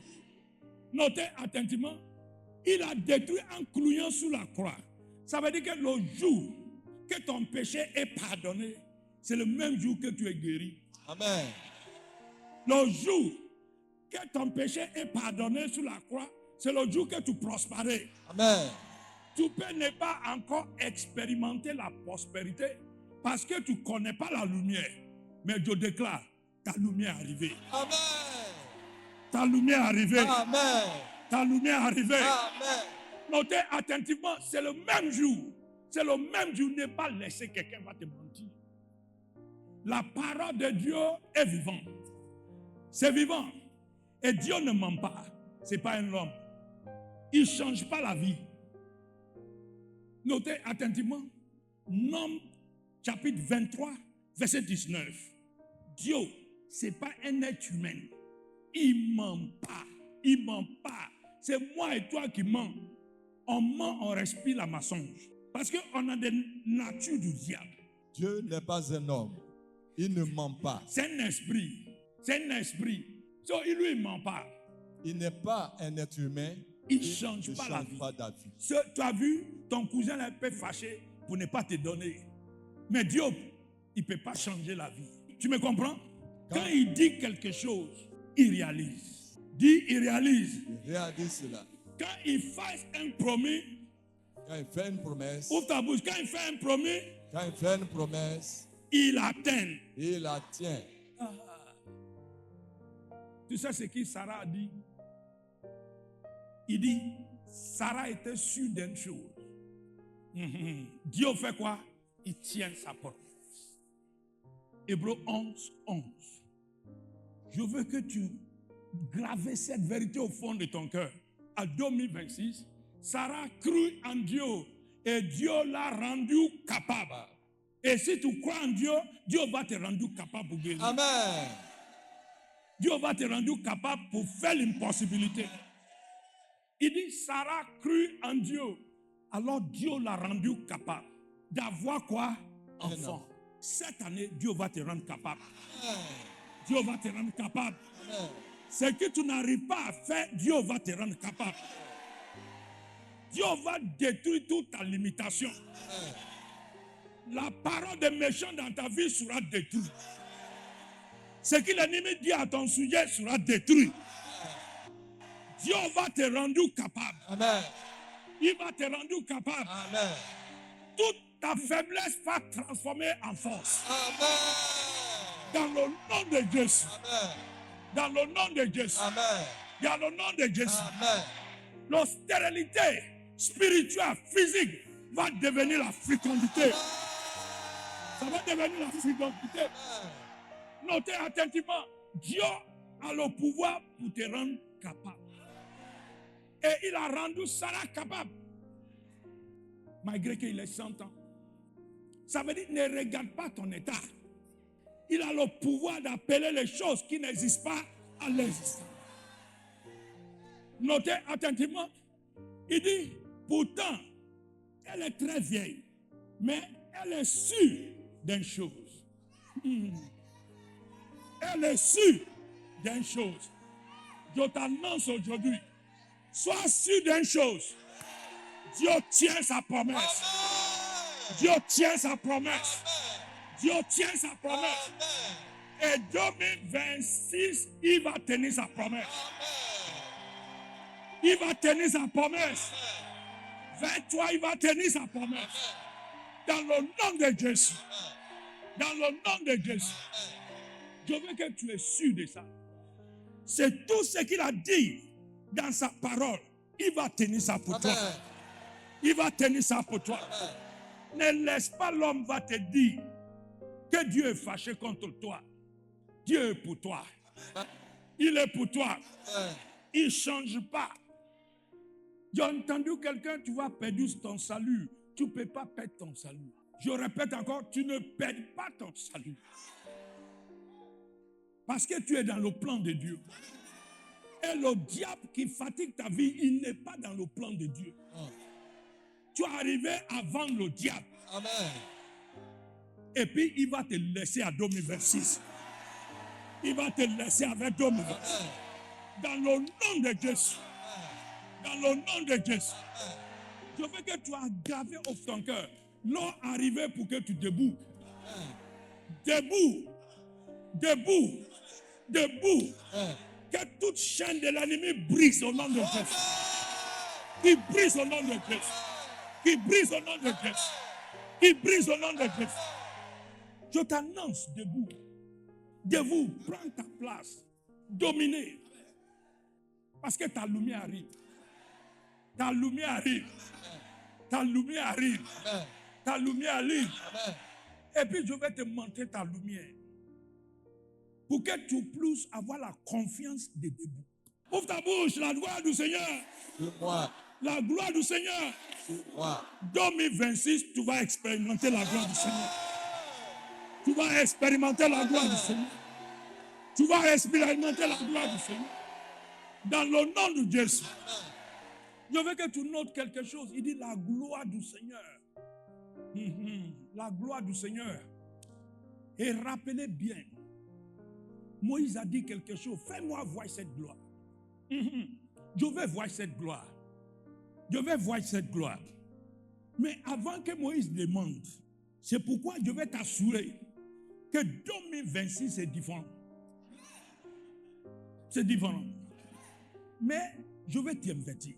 Notez attentivement. Il a détruit en clouant sous la croix. Ça veut dire que le jour que ton péché est pardonné, c'est le même jour que tu es guéri. Amen. Le jour que ton péché est pardonné sous la croix, c'est le jour que tu prospérais. Amen. Tu peux ne pas encore expérimenter la prospérité parce que tu ne connais pas la lumière. Mais je déclare, ta lumière est arrivée. Amen. Ta lumière est arrivée. Amen. Ta lumière est arrivée. Amen. Notez attentivement, c'est le même jour. C'est le même jour. Ne pas laisser quelqu'un va te mentir. La parole de Dieu est vivante. C'est vivant. Et Dieu ne ment pas. Ce n'est pas un homme. Il ne change pas la vie. Notez attentivement. Nom chapitre 23, verset 19. Dieu, ce n'est pas un être humain. Il ne ment pas. Il ne ment pas. C'est moi et toi qui ment. On ment, on respire la mensonge. Parce qu'on a des natures du diable. Dieu n'est pas un homme. Il ne ment pas. C'est un esprit. C'est un esprit. So, il lui ment pas. Il n'est pas un être humain. il ne change pas la vie. Tu as vu, ton cousin là peut fâcher pour ne pas te donner. Mais Dieu, il ne peut pas changer la vie. Tu me comprends? Quand il dit quelque chose, il réalise. Dis, il réalise. Il réalise cela. Quand il fait un promis, Quand il fait une promesse, ouvre ta bouche. Quand il fait un promis, quand il fait une promesse, il atteint. il la tient. Tu sais ce que Sarah a dit? Il dit, Sarah était sûre d'une chose. Dieu fait quoi? Il tient sa promesse. Hébreux 11, 11. Je veux que tu graves cette vérité au fond de ton cœur. À 2026, Sarah crut en Dieu et Dieu l'a rendu capable. Et si tu crois en Dieu, Dieu va te rendre capable pour guérir. Amen. Dieu va te rendre capable pour faire l'impossibilité. Il dit, Sarah crut en Dieu. Alors Dieu l'a rendu capable d'avoir quoi? Enfant. Cette année, Dieu va te rendre capable. Dieu va te rendre capable. Ce que tu n'arrives pas à faire, Dieu va te rendre capable. Dieu va détruire toute ta limitation. La parole des méchants dans ta vie sera détruite. Ce que l'ennemi dit à ton sujet sera détruit. Dieu va te rendre capable. Amen. Il va te rendre capable. Amen. Toute ta faiblesse va transformer en force. Amen. Dans le nom de Jésus. Amen. Dans le nom de Jésus. Amen. Dans le nom de Jésus. Amen. La stérilité spirituelle, physique va devenir la fécondité. Ça va devenir la fécondité. Notez attentivement, Dieu a le pouvoir pour te rendre capable. Et il a rendu Sarah capable. Malgré qu'il ait 100 ans. Ça veut dire, ne regarde pas ton état. Il a le pouvoir d'appeler les choses qui n'existent pas à l'existence. Notez attentivement, il dit, pourtant, elle est très vieille, mais elle est sûre d'une chose. Elle est sûre d'une chose. Je t'annonce aujourd'hui, sois sûr d'une chose. Dieu tient sa promesse. Dieu tient sa promesse. Dieu tient sa promesse. Et 2026, il va tenir sa promesse. Il va tenir sa promesse. 23, il va tenir sa promesse. Dans le nom de Jésus. Dans le nom de Jésus. Je veux que tu es sûr de ça. C'est tout ce qu'il a dit dans sa parole. Il va tenir ça pour toi. Il va tenir ça pour toi. Ne laisse pas l'homme va te dire que Dieu est fâché contre toi. Dieu est pour toi. Il est pour toi. Il ne change pas. J'ai entendu quelqu'un, tu vas perdre ton salut. Tu ne peux pas perdre ton salut. Je répète encore, tu ne perds pas ton salut. Parce que tu es dans le plan de Dieu. Et le diable qui fatigue ta vie, il n'est pas dans le plan de Dieu. Tu es arrivé avant le diable. Amen. Et puis il va te laisser à 2026. Il va te laisser avec 2026. Dans le nom de Jésus. Dans le nom de Jésus. Je veux que tu as gravé au ton cœur. L'heure arrivée pour que tu debout. Debout. Debout. Debout. Que toute chaîne de l'ennemi brise au nom de Jésus. Qui brise au nom de Jésus. Qui brise au nom de Jésus. Qui brise au nom de Jésus. Je t'annonce debout. Debout. Prends ta place. Dominer. Parce que ta lumière arrive. Ta lumière arrive. Ta lumière arrive. Ta lumière arrive. Et puis je vais te montrer ta lumière. Pour que tu puisses avoir la confiance de debout. Ouvre ta bouche, la gloire du Seigneur. La gloire du Seigneur. 2026, tu vas expérimenter la gloire du Seigneur. Tu vas expérimenter la gloire du Seigneur. Tu vas expérimenter la gloire du Seigneur. Dans le nom de Jésus. Je veux que tu notes quelque chose. Il dit la gloire du Seigneur. La gloire du Seigneur. Et rappelez bien. Moïse a dit quelque chose. Fais-moi voir cette gloire. Je veux voir cette gloire. Je vais voir cette gloire. Mais avant que Moïse demande, c'est pourquoi je vais t'assurer que 2026 c'est différent. C'est différent. Mais je vais t'invertir.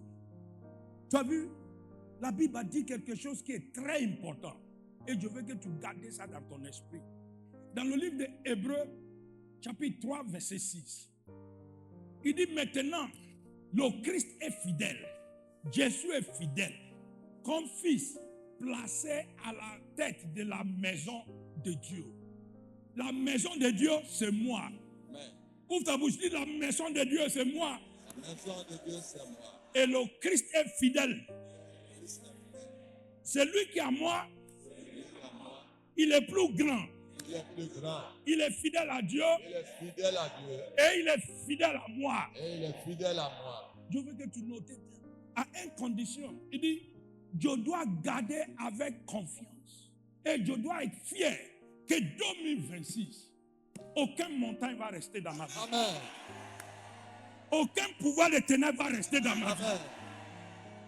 Tu as vu, la Bible a dit quelque chose qui est très important. Et je veux que tu gardes ça dans ton esprit. Dans le livre d'Hébreux, chapitre 3, verset 6, il dit maintenant, le Christ est fidèle. Jésus est fidèle. Comme fils placé à la tête de la maison de Dieu. La maison de Dieu, c'est moi. Amen. Ouvre ta bouche, dis la maison de Dieu, c'est moi. La maison de Dieu, c'est moi. Et le Christ est fidèle. C'est lui qui est à moi. Il est plus grand. Il est plus grand. Il est fidèle à Dieu. Il est fidèle à Dieu. Et il est fidèle à moi. Et il est fidèle à moi. Je veux que tu notes à une condition. Il dit, je dois garder avec confiance. Et je dois être fier que 2026, aucun montagne va rester dans ma vie. Amen. Aucun pouvoir de ténèbres va rester dans ma vie. Amen.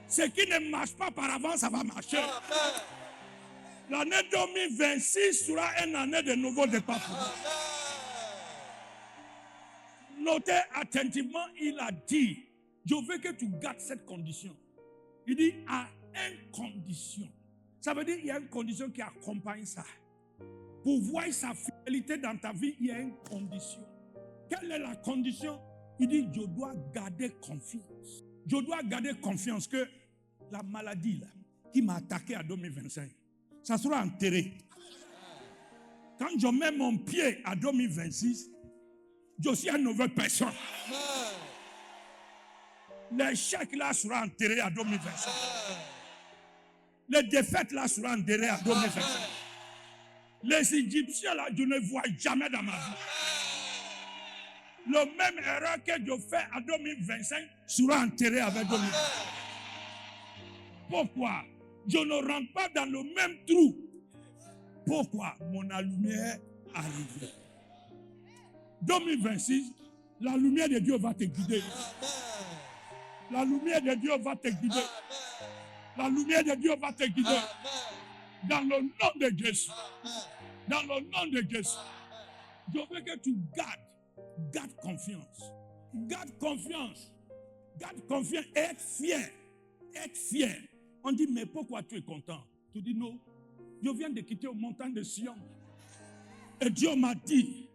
Ce qui ne marche pas par avant, ça va marcher. Amen. L'année 2026 sera une année de nouveau départ pour moi. Notez attentivement, il a dit, je veux que tu gardes cette condition. Il dit, à une condition. Ça veut dire qu'il y a une condition qui accompagne ça. Pour voir sa fidélité dans ta vie, il y a une condition. Quelle est la condition? Il dit, je dois garder confiance. Je dois garder confiance que la maladie là, qui m'a attaqué en 2025, ça sera enterré. Quand je mets mon pied à 2026, je suis une nouvelle personne. L'échec là sera enterré à 2025. Les défaites là seront enterrées à 2025. Les Égyptiens là, je ne vois jamais dans ma vie. Le même erreur que je fais en 2025 sera enterré avec 2025. Pourquoi? Je ne rentre pas dans le même trou. Pourquoi? Mon lumière arrive. 2026, la lumière de Dieu va te guider. La lumière de Dieu va te guider. La lumière de Dieu va te guider. Dans le nom de Jésus. Dans le nom de Jésus. Je veux que tu gardes confiance. Garde confiance. Garde confiance et être fier. Être fier. On dit, mais pourquoi tu es content? Tu dis, non, je viens de quitter aux montagnes de Sion. Et Dieu m'a dit,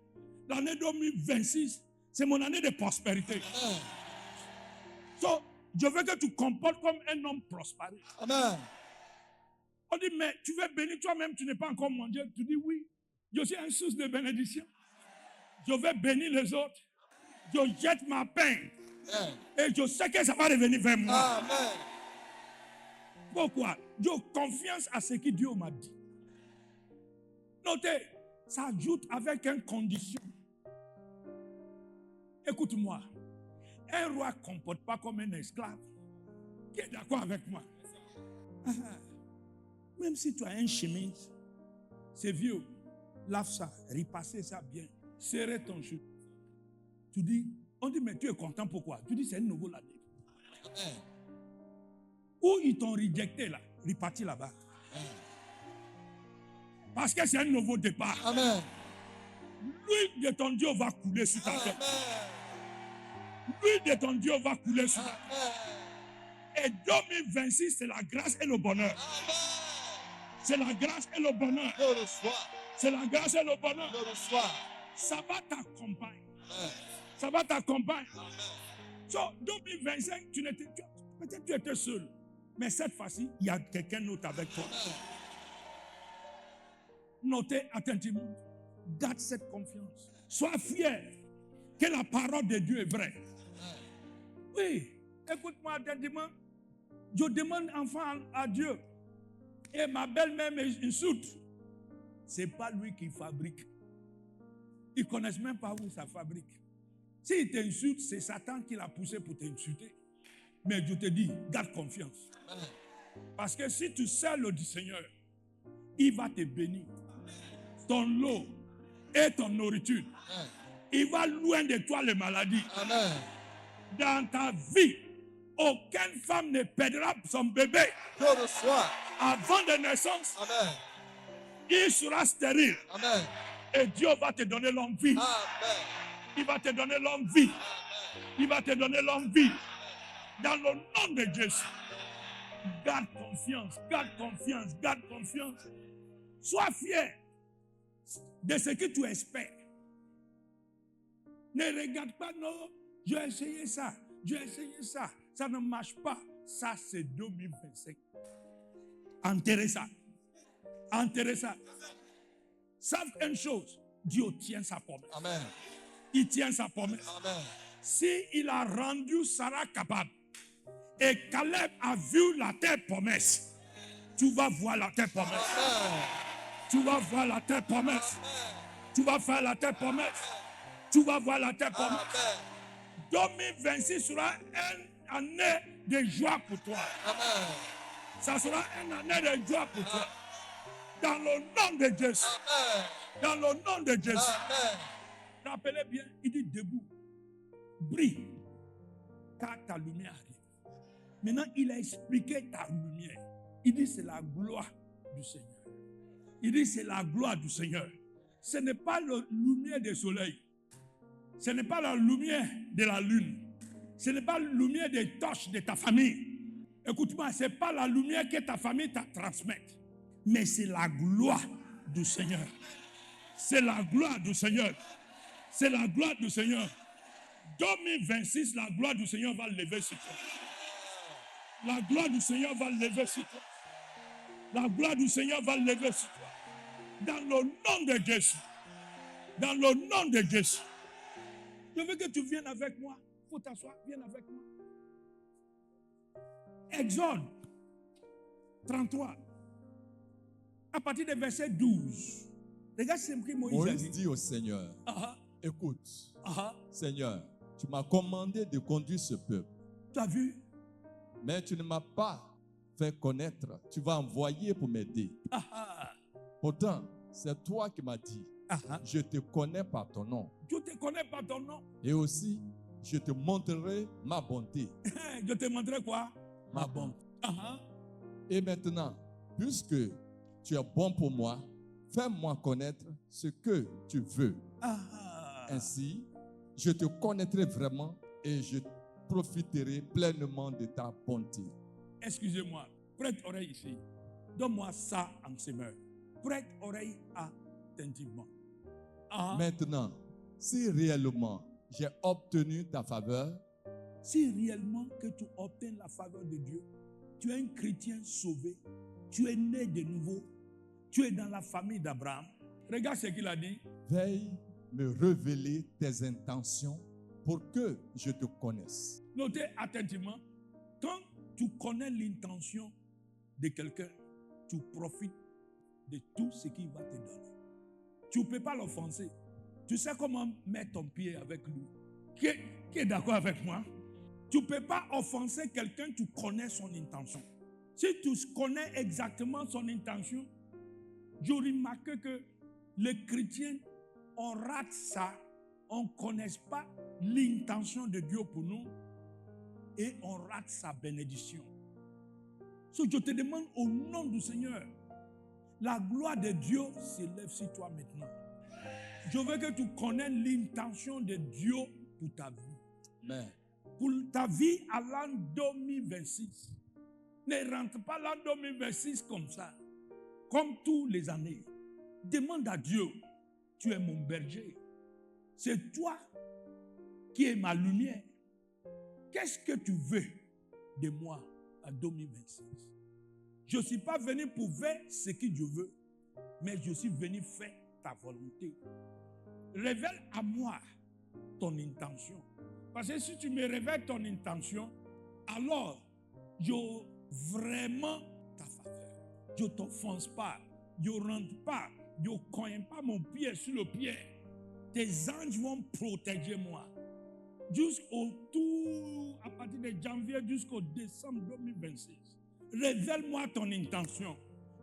l'année 2026, c'est mon année de prospérité. So, je veux que tu comportes comme un homme prospère. Amen. On dit, mais tu veux bénir toi-même, tu n'es pas encore mon Dieu. Tu dis, oui, je suis une source de bénédiction. Je vais bénir les autres. Je jette ma peine. Et je sais que ça va revenir vers moi. Amen. Pourquoi? J'ai confiance à ce que Dieu m'a dit. Notez, ça ajoute avec une condition. Écoute-moi. Un roi ne comporte pas comme un esclave. Qui est d'accord avec moi? Même si tu as un chemise, c'est vieux, lave ça, repassez ça bien, serrez ton cheveu. Tu dis, on dit, mais tu es content pourquoi? Tu dis, c'est une nouvelle année. Ou ils t'ont rejecté là, reparti là-bas. Parce que c'est un nouveau départ. Amen. L'huile de ton Dieu va couler sur ta tête. L'huile de ton Dieu va couler sur ta tête. Et 2026, c'est la grâce et le bonheur. C'est la grâce et le bonheur. Je reçois. C'est la grâce et le bonheur. Je reçois. Ça va t'accompagner. Ça va t'accompagner. So, 2025, peut-être tu étais seul. Mais cette fois-ci, il y a quelqu'un d'autre avec toi. Notez attentivement. Garde cette confiance. Sois fier que la parole de Dieu est vraie. Oui, écoute-moi attentivement. Je demande enfant à Dieu. Et ma belle-mère m'insulte. Ce n'est pas lui qui fabrique. Ils ne connaissent même pas où ça fabrique. S'il t'insulte, c'est Satan qui l'a poussé pour t'insulter. Mais je te dis, garde confiance. Parce que si tu sers le Seigneur, il va te bénir. Ton lot et ton nourriture. Il va loin de toi les maladies. Amen. Dans ta vie, Aucune femme ne perdra son bébé Que le soit. avant de naissance. Amen. Il sera stérile. Amen. Et Dieu va te donner longue vie. Amen. Il va te donner longue vie. Il va te donner longue vie. Dans le nom de Jésus. Garde confiance, garde confiance, garde confiance. Sois fier de ce que tu espères. Ne regarde pas, non, j'ai essayé ça, ça ne marche pas. Ça, c'est 2025. Enterrez ça. Enterrez ça. Sache une chose, Dieu tient sa promesse. Amen. Il tient sa promesse. Amen. S'il a rendu Sarah capable et Caleb a vu la terre promesse, tu vas voir la terre promesse. Amen. Tu vas voir la terre promesse. Tu vas faire la terre promesse. Tu vas voir la terre promesse. Amen. 2026 sera une année de joie pour toi. Amen. Ça sera une année de joie pour toi. Dans le nom de Jésus. Amen. Dans le nom de Jésus. Amen. Rappelez bien, il dit debout. Brille. Car ta lumière arrive. Maintenant, il a expliqué ta lumière. Il dit c'est la gloire du Seigneur. Il dit c'est la gloire du Seigneur. Ce n'est pas la lumière du soleil. Ce n'est pas la lumière de la lune. Ce n'est pas la lumière des torches de ta famille. Écoute-moi, ce n'est pas la lumière que ta famille t'a transmise. Mais c'est la gloire du Seigneur. C'est la gloire du Seigneur. C'est la gloire du Seigneur. 2026, la gloire du Seigneur va lever sur toi. La gloire du Seigneur va lever sur toi. La gloire du Seigneur va lever sur toi. Dans le nom de Jésus. Dans le nom de Jésus. Je veux que tu viennes avec moi. Il faut t'asseoir. Viens avec moi. Exode 33. À partir du verset 12. Regarde ce que Moïse a Moïse dit. dit au Seigneur, écoute, Ah, Seigneur, tu m'as commandé de conduire ce peuple, tu as vu? mais tu ne m'as pas fait connaître. Tu vas envoyer pour m'aider. Pourtant, c'est toi qui m'as dit, je te connais par ton nom. Je te connais par ton nom. Et aussi, je te montrerai ma bonté. Je te montrerai quoi? Ma bonté. Ah, Et maintenant, puisque tu es bon pour moi, fais-moi connaître ce que tu veux. Ainsi, je te connaîtrai vraiment et je profiterai pleinement de ta bonté. Excusez-moi, prête oreille ici. Donne-moi ça en semeur. Prête oreille attentivement. Maintenant, si réellement j'ai obtenu ta faveur, Si réellement que tu obtiens la faveur de Dieu, tu es un chrétien sauvé, tu es né de nouveau, tu es dans la famille d'Abraham. Regarde ce qu'il a dit. veille me révéler tes intentions pour que je te connaisse. Notez attentivement, quand tu connais l'intention de quelqu'un, tu profites de tout ce qu'il va te donner. Tu ne peux pas l'offenser. Tu sais comment mettre ton pied avec lui. Qui est d'accord avec moi? Tu ne peux pas offenser quelqu'un, tu connais son intention. Si tu connais exactement son intention, je remarque que les chrétiens, on rate ça, on ne connaît pas l'intention de Dieu pour nous et on rate sa bénédiction. So, je te demande au nom du Seigneur, la gloire de Dieu s'élève sur toi maintenant. Je veux que tu connaisses l'intention de Dieu pour ta vie. Amen. Pour ta vie à l'an 2026. Ne rentre pas l'an 2026 comme ça. Comme tous les années. Demande à Dieu, tu es mon berger. C'est toi qui es ma lumière. Qu'est-ce que tu veux de moi en 2026? Je ne suis pas venu pour faire ce que Dieu veut, mais je suis venu faire ta volonté. Révèle à moi ton intention. Parce que si tu me révèles ton intention, alors je vraiment ta faveur. Je ne t'offense pas, je ne rentre pas, je ne cogne pas mon pied sur le pied. Tes anges vont protéger moi. Jusqu'au tout, à partir de janvier jusqu'au décembre 2026. Révèle-moi ton intention.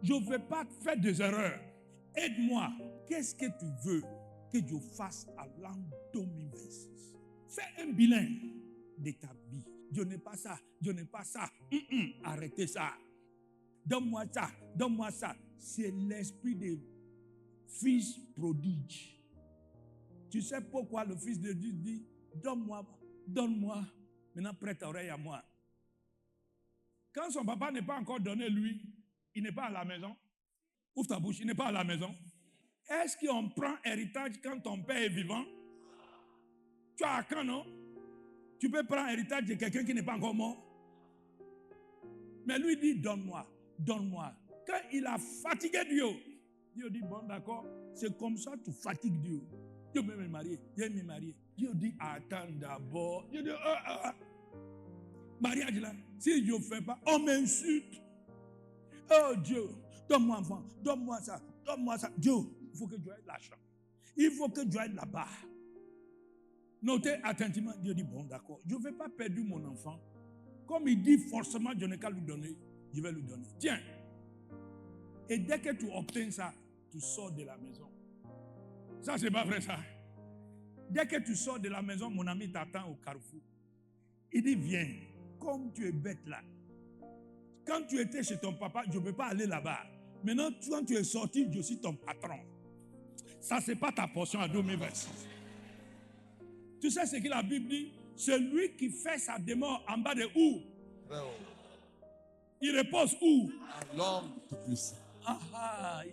Je ne vais pas faire des erreurs. Aide-moi. Qu'est-ce que tu veux que je fasse à l'an 2026? Fais un bilan de ta vie. Je n'ai pas ça, je n'ai pas ça. Arrêtez ça. Donne-moi ça, donne-moi ça. C'est l'esprit des fils prodiges. Tu sais pourquoi le fils de Dieu dit, donne-moi, donne-moi. Maintenant, prête oreille à moi. Quand son papa n'est pas encore donné, lui, il n'est pas à la maison. Ouvre ta bouche, il n'est pas à la maison. Est-ce qu'on prend héritage quand ton père est vivant? Tu as quand, non? Tu peux prendre héritage de quelqu'un qui n'est pas encore mort. Mais lui dit, donne-moi, donne-moi. Quand il a fatigué Dieu, Dieu dit, bon d'accord, c'est comme ça que tu fatigues Dieu. Dieu veut me marier, Dieu me marier. Dieu dit, attends d'abord. Dieu dit, mariage là, si Dieu ne fait pas, on m'insulte. Oh Dieu, donne-moi enfant, donne-moi ça, donne-moi ça. Dieu, il faut que Dieu ait l'argent. Il faut que Dieu ait là-bas. Notez attentivement, Dieu dit, bon d'accord, je ne vais pas perdre mon enfant. Comme il dit forcément, je n'ai qu'à lui donner, je vais lui donner. Tiens. Et dès que tu obtiens ça, tu sors de la maison. Ça, c'est pas vrai ça. Dès que tu sors de la maison, mon ami t'attend au carrefour. Il dit, viens, comme tu es bête là. Quand tu étais chez ton papa, je ne peux pas aller là-bas. Maintenant, quand tu es sorti, je suis ton patron. Ça, ce n'est pas ta portion à 2026. Tu sais ce que la Bible dit? Celui qui fait sa demeure en bas de où? Il repose où? À l'homme tout-puissant.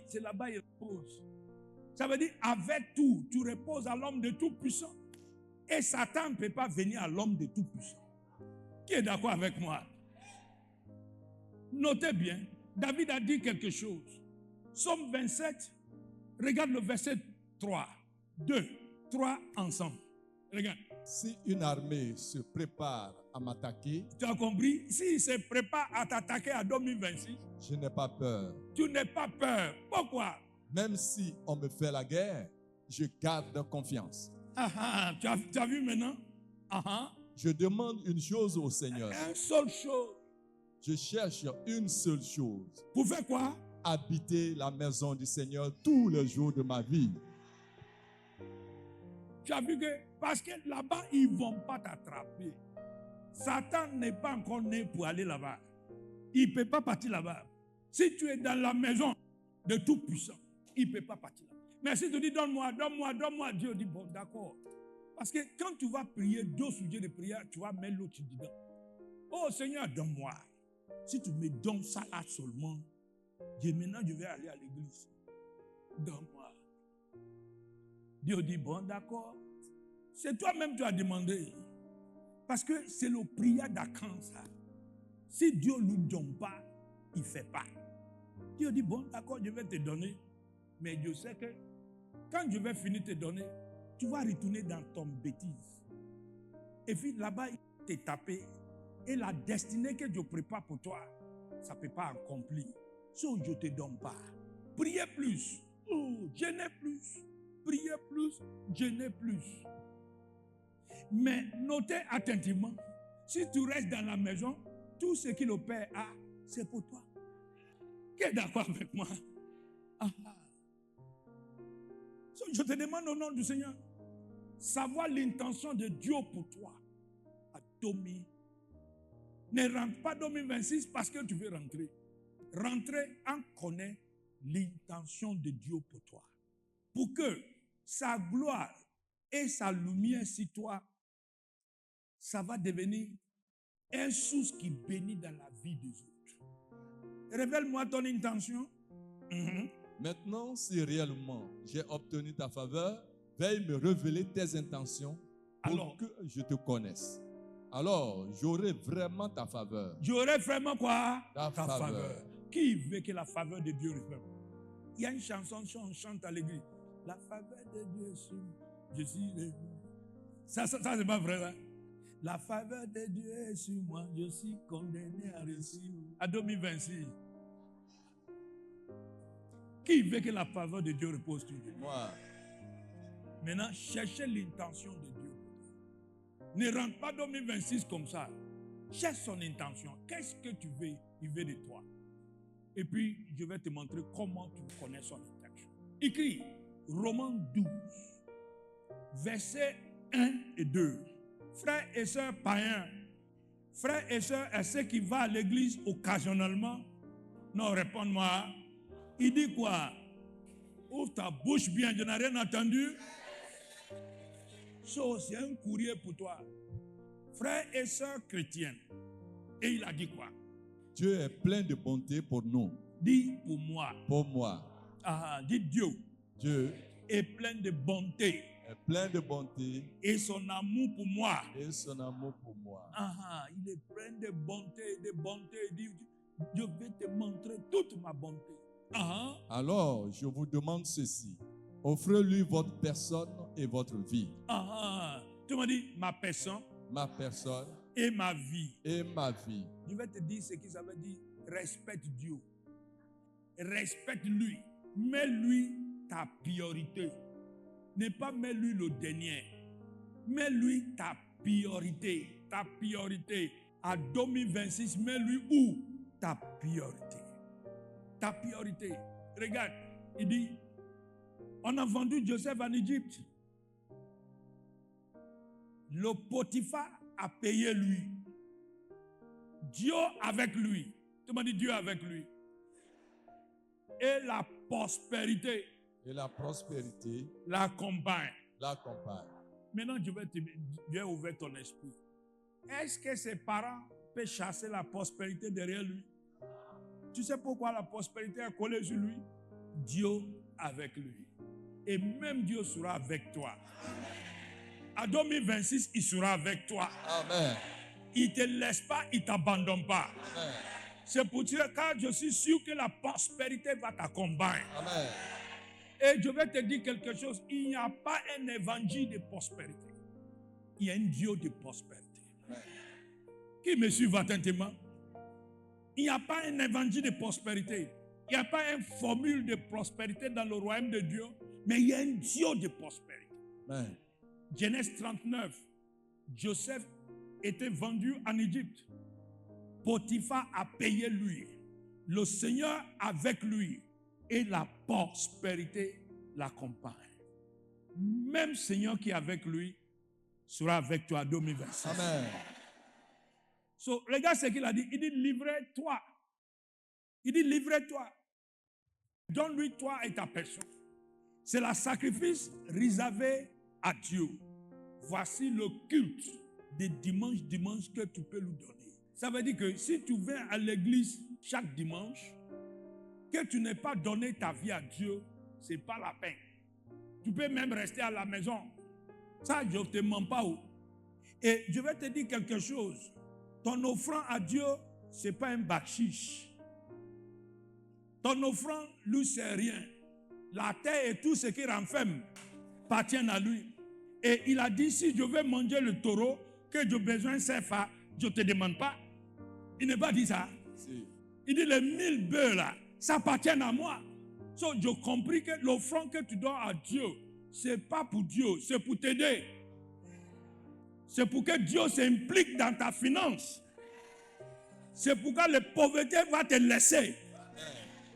C'est là-bas il repose. Ça veut dire, avec tout, tu reposes à l'homme de tout-puissant. Et Satan ne peut pas venir à l'homme de tout-puissant. Qui est d'accord avec moi? Notez bien, David a dit quelque chose. Psaume 27, regarde le verset 3. 2, 3 ensemble. Regarde. Si une armée se prépare à m'attaquer, Tu as compris? S'il se prépare à t'attaquer à 2026, je n'ai pas peur. tu n'as pas peur. Pourquoi? Même si on me fait la guerre, je garde confiance. Tu as vu maintenant? Je demande une chose au Seigneur. Une seule chose. Je cherche une seule chose. Pour faire quoi? Habiter la maison du Seigneur tous les jours de ma vie. Tu as vu que, parce que là-bas, ils ne vont pas t'attraper. Satan n'est pas encore né pour aller là-bas. Il ne peut pas partir là-bas. Si tu es dans la maison de Tout-Puissant, il ne peut pas partir là-bas. Mais si tu dis donne-moi, donne-moi, donne-moi, Dieu dit bon, d'accord. Parce que quand tu vas prier 2 sujets de prière, tu vas mettre l'autre dedans. Oh Seigneur, donne-moi. Si tu me donnes ça là seulement, maintenant je vais aller à l'église. Donne-moi. Dieu dit, bon, d'accord. C'est toi-même qui as demandé. Parce que c'est le prière d'Akan, ça. Si Dieu ne lui donne pas, il ne fait pas. Dieu dit, bon, d'accord, je vais te donner. Mais Dieu sait que quand je vais finir de te donner, tu vas retourner dans ton bêtise. Et puis là-bas, il t'est tapé. Et la destinée que Dieu prépare pour toi, ça ne peut pas accomplir. Si je ne te donne pas, priez plus. Jeûnez plus. Priez plus, jeûnez plus. Mais notez attentivement, si tu restes dans la maison, tout ce que le Père a, c'est pour toi. Qui est d'accord avec moi? Je te demande au nom du Seigneur, savoir l'intention de Dieu pour toi. À 2000. Ne rentre pas 2026 parce que tu veux rentrer. Rentrer en connaît l'intention de Dieu pour toi. Pour que sa gloire et sa lumière sur toi, ça va devenir une source qui bénit dans la vie des autres. Révèle-moi ton intention. Maintenant, si réellement j'ai obtenu ta faveur, veuille me révéler tes intentions pour que je te connaisse. Alors, j'aurai vraiment ta faveur. J'aurai vraiment quoi? Ta faveur. Qui veut que la faveur de Dieu revienne? Il y a une chanson qu'on chante à l'église. La faveur de Dieu est sur moi. Je suis le... Ça c'est pas vrai, hein? La faveur de Dieu est sur moi. Je suis condamné à réussir. À 2026. Qui veut que la faveur de Dieu repose sur lui? Moi. Maintenant, cherchez l'intention de Dieu. Ne rentre pas 2026 comme ça. Cherche son intention. Qu'est-ce que tu veux? Il veut de toi. Et puis, je vais te montrer comment tu connais son intention. Écrit Romains 12, versets 1 et 2. Frères et sœurs païens, Frères et sœurs, est-ce qui va à l'église occasionnellement? Non, réponds-moi. Il dit quoi? Ouvre ta bouche bien, je n'ai rien entendu. C'est un courrier pour toi. Frères et sœurs chrétiennes. Et il a dit quoi? Dieu est plein de bonté pour nous. Dis pour moi. Pour moi. Ah, dis Dieu. Dieu est plein de bonté. Est plein de bonté. Et son amour pour moi. Et son amour pour moi. Ah, il est plein de bonté, de bonté. Il dit, je vais te montrer toute ma bonté. Ah. Alors, je vous demande ceci. Offrez-lui votre personne et votre vie. Ah. Tu m'as dit ma personne. Ma personne. Et ma vie. Et ma vie. Je vais te dire ce que ça veut dire. Respecte Dieu. Respecte-lui. Mets-lui ta priorité. Ne pas mets-lui le dernier. Mets-lui ta priorité. Ta priorité. À 2026, mets-lui où? Ta priorité. Ta priorité. Regarde, il dit, on a vendu Joseph en Égypte. Le Potiphar a payé lui. Dieu avec lui. Tu m'as dit Dieu avec lui. Et la prospérité. Et la prospérité l'accompagne. L'accompagne. Maintenant, je vais ouvrir ton esprit. Est-ce que ses parents peuvent chasser la prospérité derrière lui? Tu sais pourquoi la prospérité est collée sur lui? Dieu avec lui. Et même Dieu sera avec toi. À 2026, il sera avec toi. Amen. Il ne te laisse pas, il ne t'abandonne pas. Amen. C'est pour dire, car je suis sûr que la prospérité va t'accompagner. Amen. Et je vais te dire quelque chose. Il n'y a pas un évangile de prospérité. Il y a un Dieu de prospérité. Amen. Qui me suit attentivement? Il n'y a pas un évangile de prospérité. Il n'y a pas une formule de prospérité dans le royaume de Dieu. Mais il y a un Dieu de prospérité. Amen. Genèse 39. Joseph était vendu en Égypte. Potiphar a payé lui. Le Seigneur avec lui. Et la prospérité l'accompagne. Même Seigneur qui est avec lui sera avec toi en 2026. Amen. So, regarde ce qu'il a dit. Il dit, livrez-toi. Il dit, livrez-toi. Donne-lui toi et ta personne. C'est le sacrifice réservé à Dieu. Voici le culte de dimanche que tu peux lui donner. Ça veut dire que si tu viens à l'église chaque dimanche, que tu n'aies pas donné ta vie à Dieu, ce n'est pas la peine. Tu peux même rester à la maison. Ça, je ne te mens pas. Et je vais te dire quelque chose. Ton offrande à Dieu, ce n'est pas un bachiche. Ton offrande, lui, c'est rien. La terre et tout ce qui renferme appartiennent à lui. Et il a dit, si je veux manger le taureau, que j'ai besoin de CFA, je ne te demande pas. Il n'a pas dit ça. Si. Il dit, les 1000 bœufs là, ça appartient à moi. So, j'ai compris que l'offrande que tu donnes à Dieu, ce n'est pas pour Dieu, c'est pour t'aider. C'est pour que Dieu s'implique dans ta finance. C'est pourquoi la pauvreté va te laisser.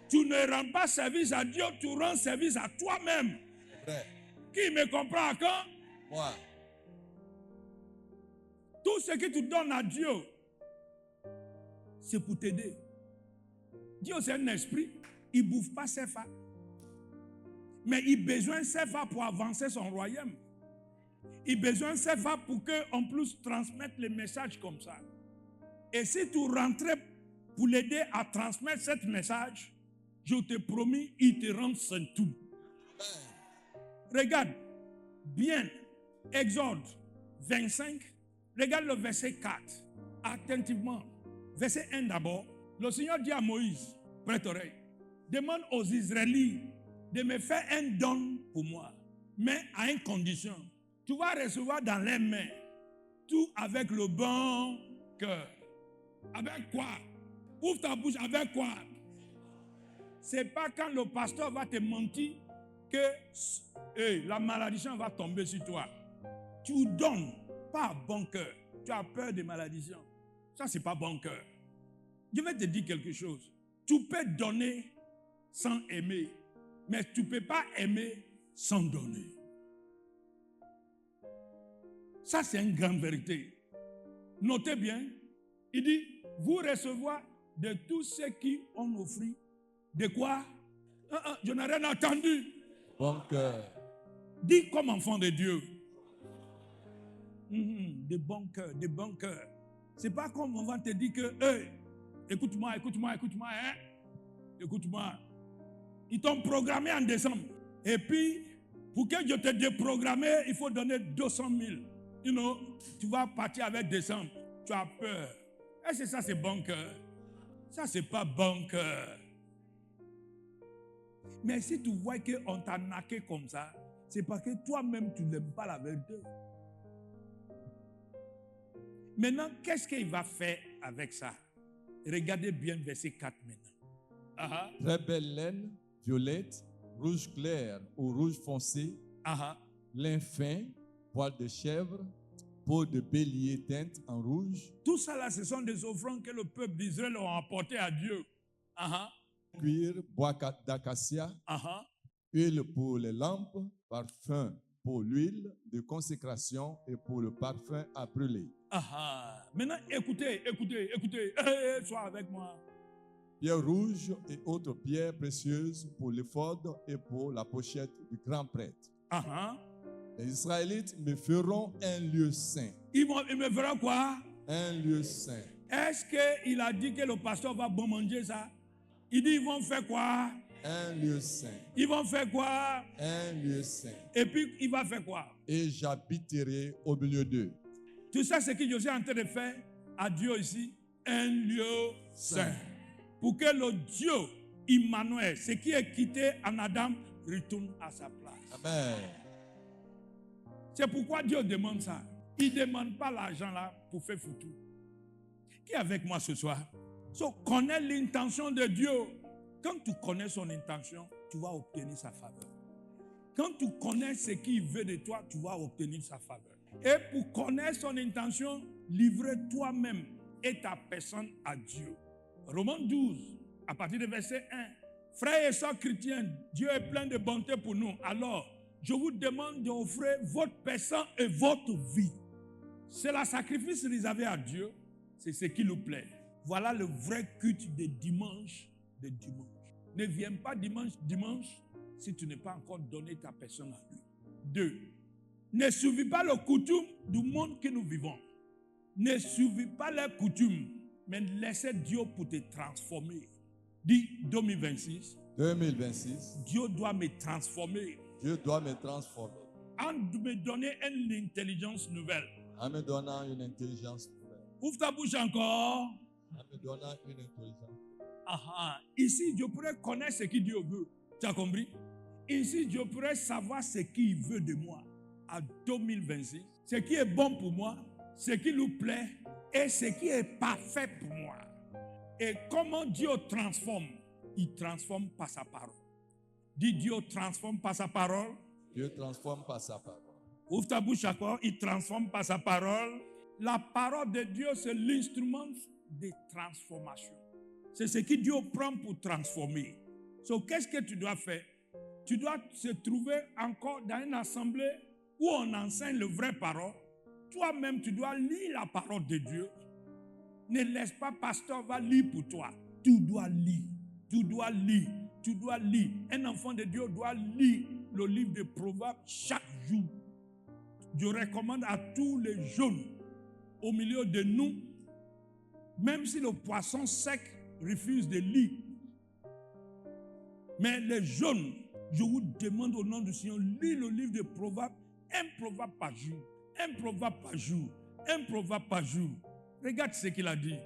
Tu ne rends pas service à Dieu, tu rends service à toi-même. Qui me comprend quand? Moi. Tout ce que tu donnes à Dieu, c'est pour t'aider. Dieu, c'est un esprit. Il ne bouffe pas ses femmes. Mais il a besoin de ses femmes pour avancer son royaume. Il a besoin de ses femmes pour qu'on puisse transmettre les messages comme ça. Et si tu rentrais pour l'aider à transmettre ce message, je te promis, il te rend saint tout. Regarde bien Exode 25. Regarde le verset 4. Attentivement. Verset 1 d'abord. Le Seigneur dit à Moïse, prête oreille, demande aux Israélites de me faire un don pour moi, mais à une condition. Tu vas recevoir dans les mains tout avec le bon cœur. Avec quoi? Ouvre ta bouche, avec quoi? C'est pas quand le pasteur va te mentir que la malédiction va tomber sur toi. Tu donnes, pas à bon cœur. Tu as peur des malédictions. Ça, c'est pas bon cœur. Je vais te dire quelque chose. Tu peux donner sans aimer, mais tu ne peux pas aimer sans donner. Ça, c'est une grande vérité. Notez bien, Il dit, vous recevoir de tous ceux qui ont offert. De quoi? Je n'ai rien entendu. Bon cœur. Dis comme enfant de Dieu. De bon cœur, de bon cœur. C'est pas comme on va te dire que, hey, écoute-moi, hein. Écoute-moi. Ils t'ont programmé en décembre. Et puis, pour que je te déprogramme, il faut donner 200 000. You know, tu vas partir avec décembre. Tu as peur. Est-ce que ça, c'est bon cœur? Ça, c'est pas bon cœur. Mais si tu vois qu'on t'a naqué comme ça, c'est parce que toi-même, tu n'aimes pas la vérité. Maintenant, qu'est-ce qu'il va faire avec ça? Regardez bien verset 4 maintenant. Très belle laine, violette, rouge clair ou rouge foncé, lin fin, poil de chèvre, peau de bélier teinte en rouge. Tout ça là, ce sont des offrandes que le peuple d'Israël a apportées à Dieu. Cuir, bois d'acacia, huile pour les lampes, parfum pour l'huile de consécration et pour le parfum à brûler. Maintenant, écoutez, sois avec moi. Pierre rouge et autres pierres précieuses pour l'éphod et pour la pochette du grand prêtre. Les Israélites me feront un lieu saint. Ils me feront quoi? Un lieu saint. Est-ce qu'il a dit que le pasteur va bon manger ça? Il dit ils vont faire quoi? Un lieu saint. Ils vont faire quoi? Un lieu saint. Et puis il va faire quoi? Et j'habiterai au milieu d'eux. Tout ça, c'est ce que je suis en train de faire à Dieu ici. Un lieu saint. Pour que le Dieu Emmanuel, ce qui est quitté en Adam, retourne à sa place. Amen. C'est pourquoi Dieu demande ça. Il ne demande pas l'argent là pour faire foutu. Qui est avec moi ce soir? Connais l'intention de Dieu. Quand tu connais son intention, tu vas obtenir sa faveur. Quand tu connais ce qu'il veut de toi, tu vas obtenir sa faveur. Et pour connaître son intention, livre toi-même et ta personne à Dieu. Romains 12, à partir du verset 1. Frères et sœurs chrétiens, Dieu est plein de bonté pour nous. Alors, je vous demande d'offrir votre personne et votre vie. C'est le sacrifice réservé à Dieu. C'est ce qui nous plaît. Voilà le vrai culte de dimanche. Ne viens pas dimanche si tu n'es pas encore donné ta personne à lui. 2. Ne suivis pas les coutumes du monde que nous vivons. Ne suivis pas les coutumes, mais laissez Dieu pour te transformer. Dis 2026. 2026. Dieu doit me transformer. Dieu doit me transformer. En me donner une intelligence nouvelle. En me donnant une intelligence nouvelle. Ouvre ta bouche encore. En me donnant une intelligence. Ici, je pourrais connaître ce que Dieu veut. Tu as compris? Ici, je pourrais savoir ce qu'il veut de moi. À 2026, ce qui est bon pour moi, ce qui nous plaît et ce qui est parfait pour moi. Et comment Dieu transforme? Il transforme par sa parole. Dis Dieu transforme par sa parole. Dieu transforme par sa parole. Ouvre ta bouche encore, il transforme par sa parole. La parole de Dieu, c'est l'instrument de transformation. C'est ce que Dieu prend pour transformer. Qu'est-ce que tu dois faire? Tu dois se trouver encore dans une assemblée où on enseigne le vrai parole. Toi-même, tu dois lire la parole de Dieu. Ne laisse pas pasteur va lire pour toi. Tu dois lire. Tu dois lire. Tu dois lire. Un enfant de Dieu doit lire le livre de Proverbes chaque jour. Je recommande à tous les jeunes au milieu de nous, même si le poisson sec refuse de lire. Mais les jeunes, je vous demande au nom du Seigneur, lis le livre de Proverbes, un proverbe par jour, un proverbe par jour, un proverbe par jour. Regarde ce qu'il a dit.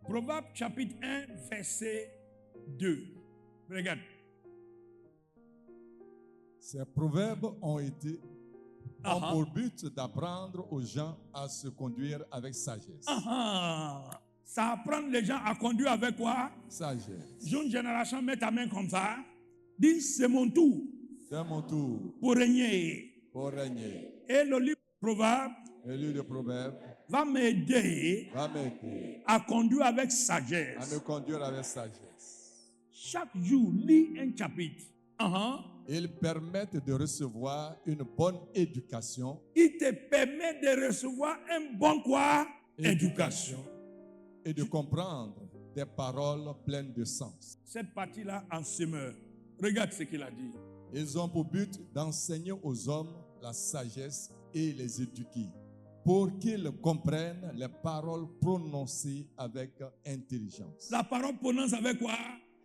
Proverbe chapitre 1, verset 2. Regarde. Ces proverbes ont pour but d'apprendre aux gens à se conduire avec sagesse. Ça apprend les gens à conduire avec quoi? Sagesse. Jeune génération, mets ta main comme ça. Dis, c'est mon tour. C'est mon tour. Pour régner. Pour régner. Et le livre de Proverbes. Le livre de Proverbes. Va m'aider. À conduire avec sagesse. À me conduire avec sagesse. Chaque jour, lis un chapitre. Ils permettent de recevoir une bonne éducation. Il te permet de recevoir un bon quoi? Éducation. et de comprendre des paroles pleines de sens. Cette partie-là en semeur. Regarde ce qu'il a dit. Ils ont pour but d'enseigner aux hommes la sagesse et les éduquer, pour qu'ils comprennent les paroles prononcées avec intelligence. La parole prononce avec quoi?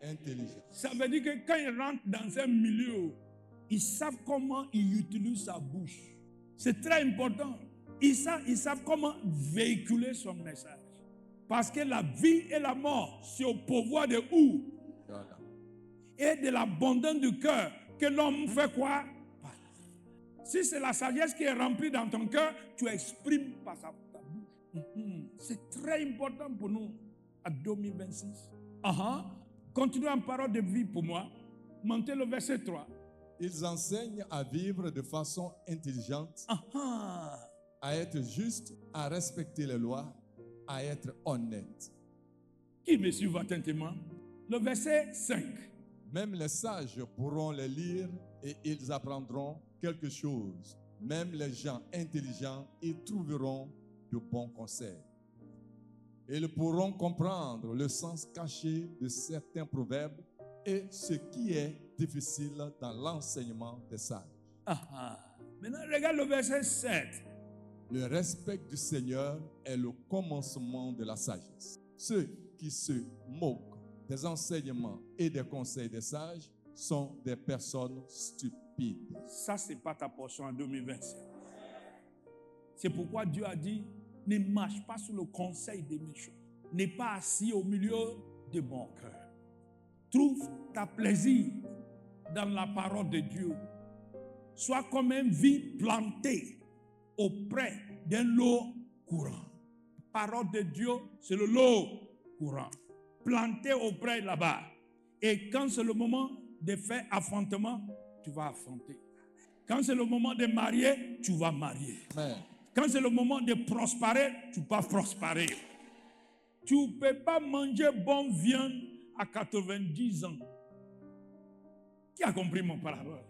Intelligence. Ça veut dire que quand ils rentrent dans un milieu, ils savent comment ils utilisent sa bouche. C'est très important. Ils savent comment véhiculer son message. Parce que la vie et la mort, c'est au pouvoir de où? Voilà. Et de l'abondance du cœur que l'homme fait quoi? Parle. Si c'est la sagesse qui est remplie dans ton cœur, tu exprimes par ta bouche. C'est très important pour nous à 2026. Continuez en parole de vie pour moi. Montez le verset 3. Ils enseignent à vivre de façon intelligente, à être juste, à respecter les lois, à être honnête. Qui me suit attentivement? Le verset 5. Même les sages pourront les lire et ils apprendront quelque chose. Même les gens intelligents y trouveront de bons conseils. Ils pourront comprendre le sens caché de certains proverbes et ce qui est difficile dans l'enseignement des sages. Maintenant, regarde le verset 7. Le respect du Seigneur est le commencement de la sagesse. Ceux qui se moquent des enseignements et des conseils des sages sont des personnes stupides. Ça, ce n'est pas ta portion en 2027. C'est pourquoi Dieu a dit, ne marche pas sous le conseil des méchants. N'es pas assis au milieu de bon cœur. Trouve ta plaisir dans la parole de Dieu. Sois comme un vie plantée auprès d'un lot courant. Parole de Dieu, c'est le lot courant. Planté auprès là-bas. Et quand c'est le moment de faire affrontement, tu vas affronter. Quand c'est le moment de marier, tu vas marier. Amen. Quand c'est le moment de prospérer, tu vas prospérer. Tu ne peux pas manger bonne viande à 90 ans. Qui a compris mon parabole?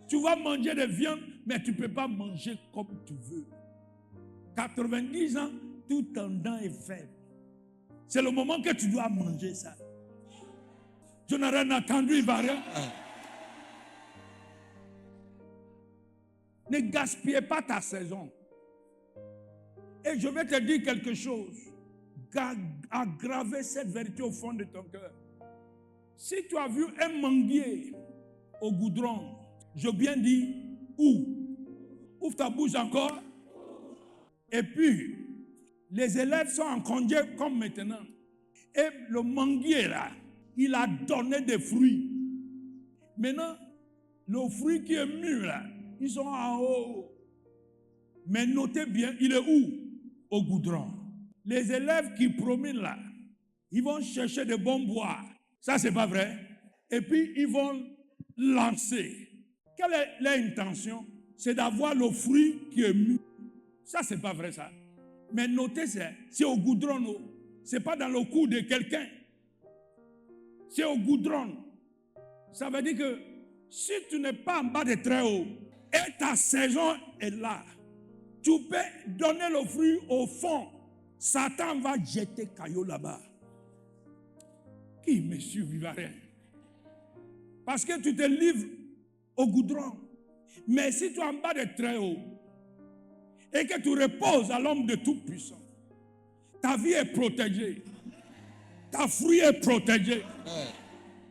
Tu vas manger de viande, mais tu ne peux pas manger comme tu veux. 90 ans, tout ton dent est faible. C'est le moment que tu dois manger ça. Je n'ai rien entendu, il va rien. Ne gaspillez pas ta saison. Et je vais te dire quelque chose. Aggraver cette vérité au fond de ton cœur. Si tu as vu un manguier au goudron, je bien dit où? Ouvre ta bouche encore. Et puis, les élèves sont en congé comme maintenant. Et le manguier là, il a donné des fruits. Maintenant, le fruit qui est mûr là, ils sont en haut. Mais notez bien, il est où? Au goudron. Les élèves qui promenent là, ils vont chercher de bons bois. Ça, c'est pas vrai. Et puis, ils vont lancer. Quelle est l'intention? C'est d'avoir le fruit qui est mûr. Ça, c'est pas vrai, ça. Mais notez, c'est au goudron. C'est pas dans le cou de quelqu'un. C'est au goudron. Ça veut dire que si tu n'es pas en bas de très haut et ta saison est là, tu peux donner le fruit au fond. Satan va jeter caillou là-bas. Qui me survivra? Parce que tu te livres au goudron. Mais si tu es en bas de très haut et que tu reposes à l'homme de Tout-Puissant, ta vie est protégée. Ta fruit est protégé.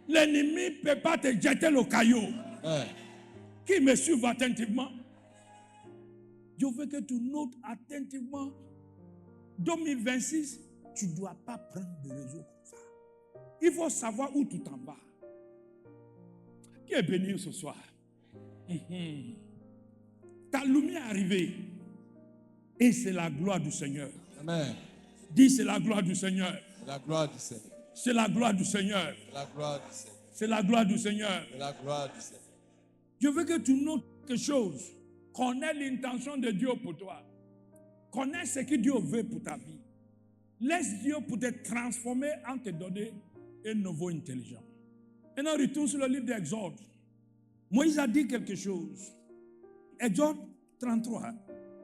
L'ennemi ne peut pas te jeter le caillou. Qui me suit attentivement? Je veux que tu notes attentivement. 2026, tu ne dois pas prendre de réseau comme ça. Il faut savoir où tu t'en vas. Qui est béni ce soir? Ta lumière est arrivée. Et c'est la gloire du Seigneur. Amen. Dis, c'est la gloire du Seigneur. La gloire du Seigneur. C'est la gloire du Seigneur. La gloire du Seigneur. C'est la gloire du Seigneur. La gloire du Seigneur. Je veux que tu notes quelque chose. Connais l'intention de Dieu pour toi. Connais ce que Dieu veut pour ta vie. Laisse Dieu pour te transformer en te donner un nouveau intelligent. Maintenant, retourne sur le livre d'Exode. Moïse a dit quelque chose. Exode 33.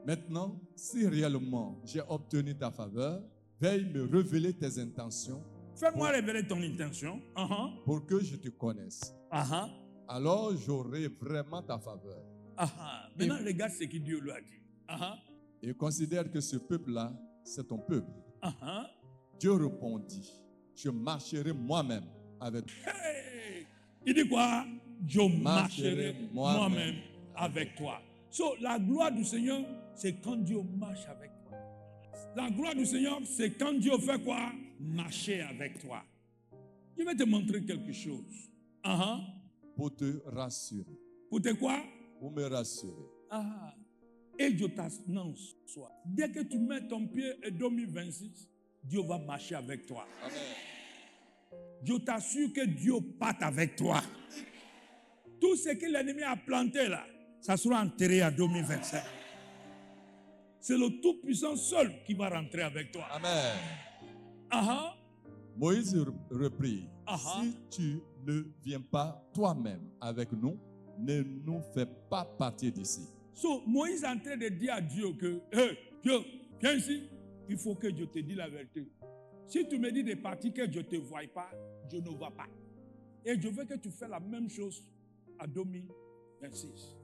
Maintenant, si réellement j'ai obtenu ta faveur Veuille me révéler tes intentions Fais-moi révéler ton intention. pour que je te connaisse. Alors j'aurai vraiment ta faveur. Maintenant, regarde ce que Dieu lui a dit. Et considère que ce peuple-là, c'est ton peuple. Dieu répondit, je marcherai moi-même avec toi. Hey! Il dit quoi? Je marcherai moi-même avec toi. So, la gloire du Seigneur, c'est quand Dieu marche avec toi. La gloire du Seigneur, c'est quand Dieu fait quoi? Marcher avec toi. Je vais te montrer quelque chose. Pour te rassurer. Pour te quoi? Pour me rassurer. Et je t'annonce, dès que tu mets ton pied en 2026, Dieu va marcher avec toi. Amen. Je t'assure que Dieu part avec toi. Tout ce que l'ennemi a planté là, ça sera enterré en 2025. C'est le Tout-Puissant seul qui va rentrer avec toi. Amen. Moïse reprit, si tu ne viens pas toi-même avec nous, ne nous fais pas partir d'ici. So, Moïse est en train de dire à Dieu que, Dieu, viens ici, il faut que Dieu te dise la vérité. Si tu me dis de partir que je ne te vois pas, je ne vois pas. Et je veux que tu fasses la même chose à 2026.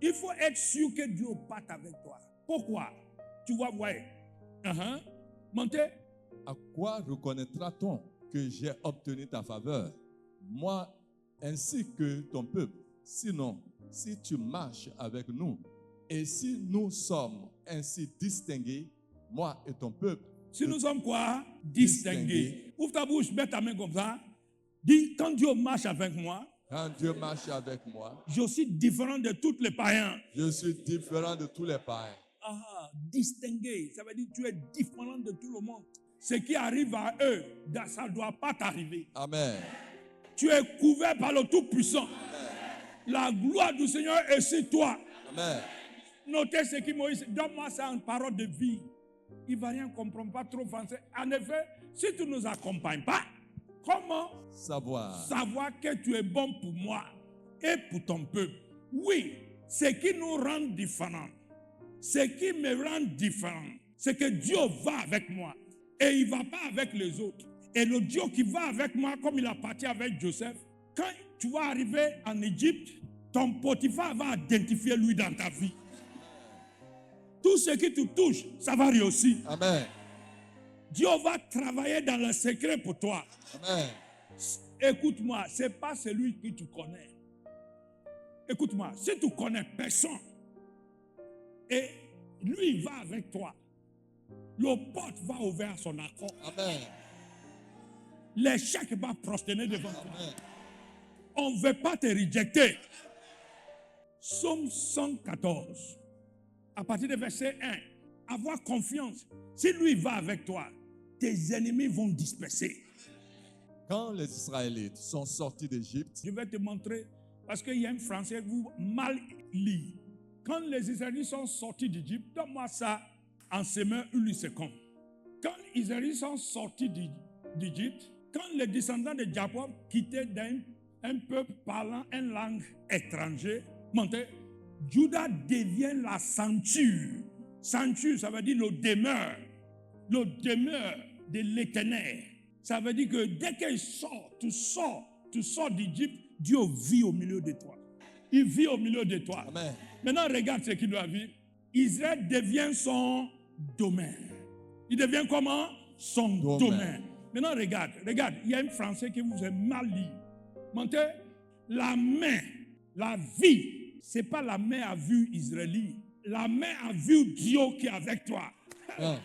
Il faut être sûr que Dieu parte avec toi. Pourquoi? Tu vas voir. Montez. À quoi reconnaîtra-t-on que j'ai obtenu ta faveur, moi ainsi que ton peuple? Sinon, si tu marches avec nous, et si nous sommes ainsi distingués, moi et ton peuple. Si nous sommes quoi? Distingués. Ouvre ta bouche, mets ta main comme ça. Dis, quand Dieu marche avec moi, quand Dieu marche avec moi, je suis différent de tous les païens. Je suis différent de tous les païens. Distingué, ça veut dire que tu es différent de tout le monde. Ce qui arrive à eux, ça ne doit pas t'arriver. Amen. Tu es couvert par le Tout-Puissant. La gloire du Seigneur est sur toi. Amen. Notez ce que Moïse, donne-moi ça en parole de vie. Il ne va rien comprendre, pas trop français. En effet, si tu ne nous accompagnes pas, comment savoir que tu es bon pour moi et pour ton peuple? Oui, ce qui nous rend différents, ce qui me rend différent, c'est que Dieu va avec moi et il ne va pas avec les autres. Et le Dieu qui va avec moi, comme il a parti avec Joseph, quand tu vas arriver en Égypte, ton Potiphar va identifier lui dans ta vie. Tout ce qui te touche, ça va réussir. Amen. Dieu va travailler dans le secret pour toi. Amen. Écoute-moi, ce n'est pas celui que tu connais. Écoute-moi, si tu connais personne et lui il va avec toi, le porte va ouvrir à son accord. Amen. L'échec va prosterner devant toi. Amen. On ne veut pas te rejeter. Psaume 114, à partir du verset 1, avoir confiance. Si lui va avec toi, tes ennemis vont disperser. Quand les Israélites sont sortis d'Égypte, je vais te montrer, parce qu'il y a un français que vous mal lit. Quand les Israélites sont sortis d'Égypte, donne-moi ça en semaine 1 seconde. Quand les Israélites sont sortis d'Égypte, quand les descendants de Jacob quittaient un peuple parlant une langue étrangère, montez, Juda devient la ceinture. Ceinture, ça veut dire le demeure de l'Éternel. Ça veut dire que dès qu'il sort, tu sors d'Égypte, Dieu vit au milieu de toi. Il vit au milieu de toi. Amen. Maintenant, regarde ce qu'il doit vivre. Israël devient son domaine. Il devient comment? Son domaine. Maintenant, regarde. Il y a un français qui vous est mal lu. Montez, la main, la vie, ce n'est pas la main à vue israélite. La main à vue Dieu qui est avec toi. Amen.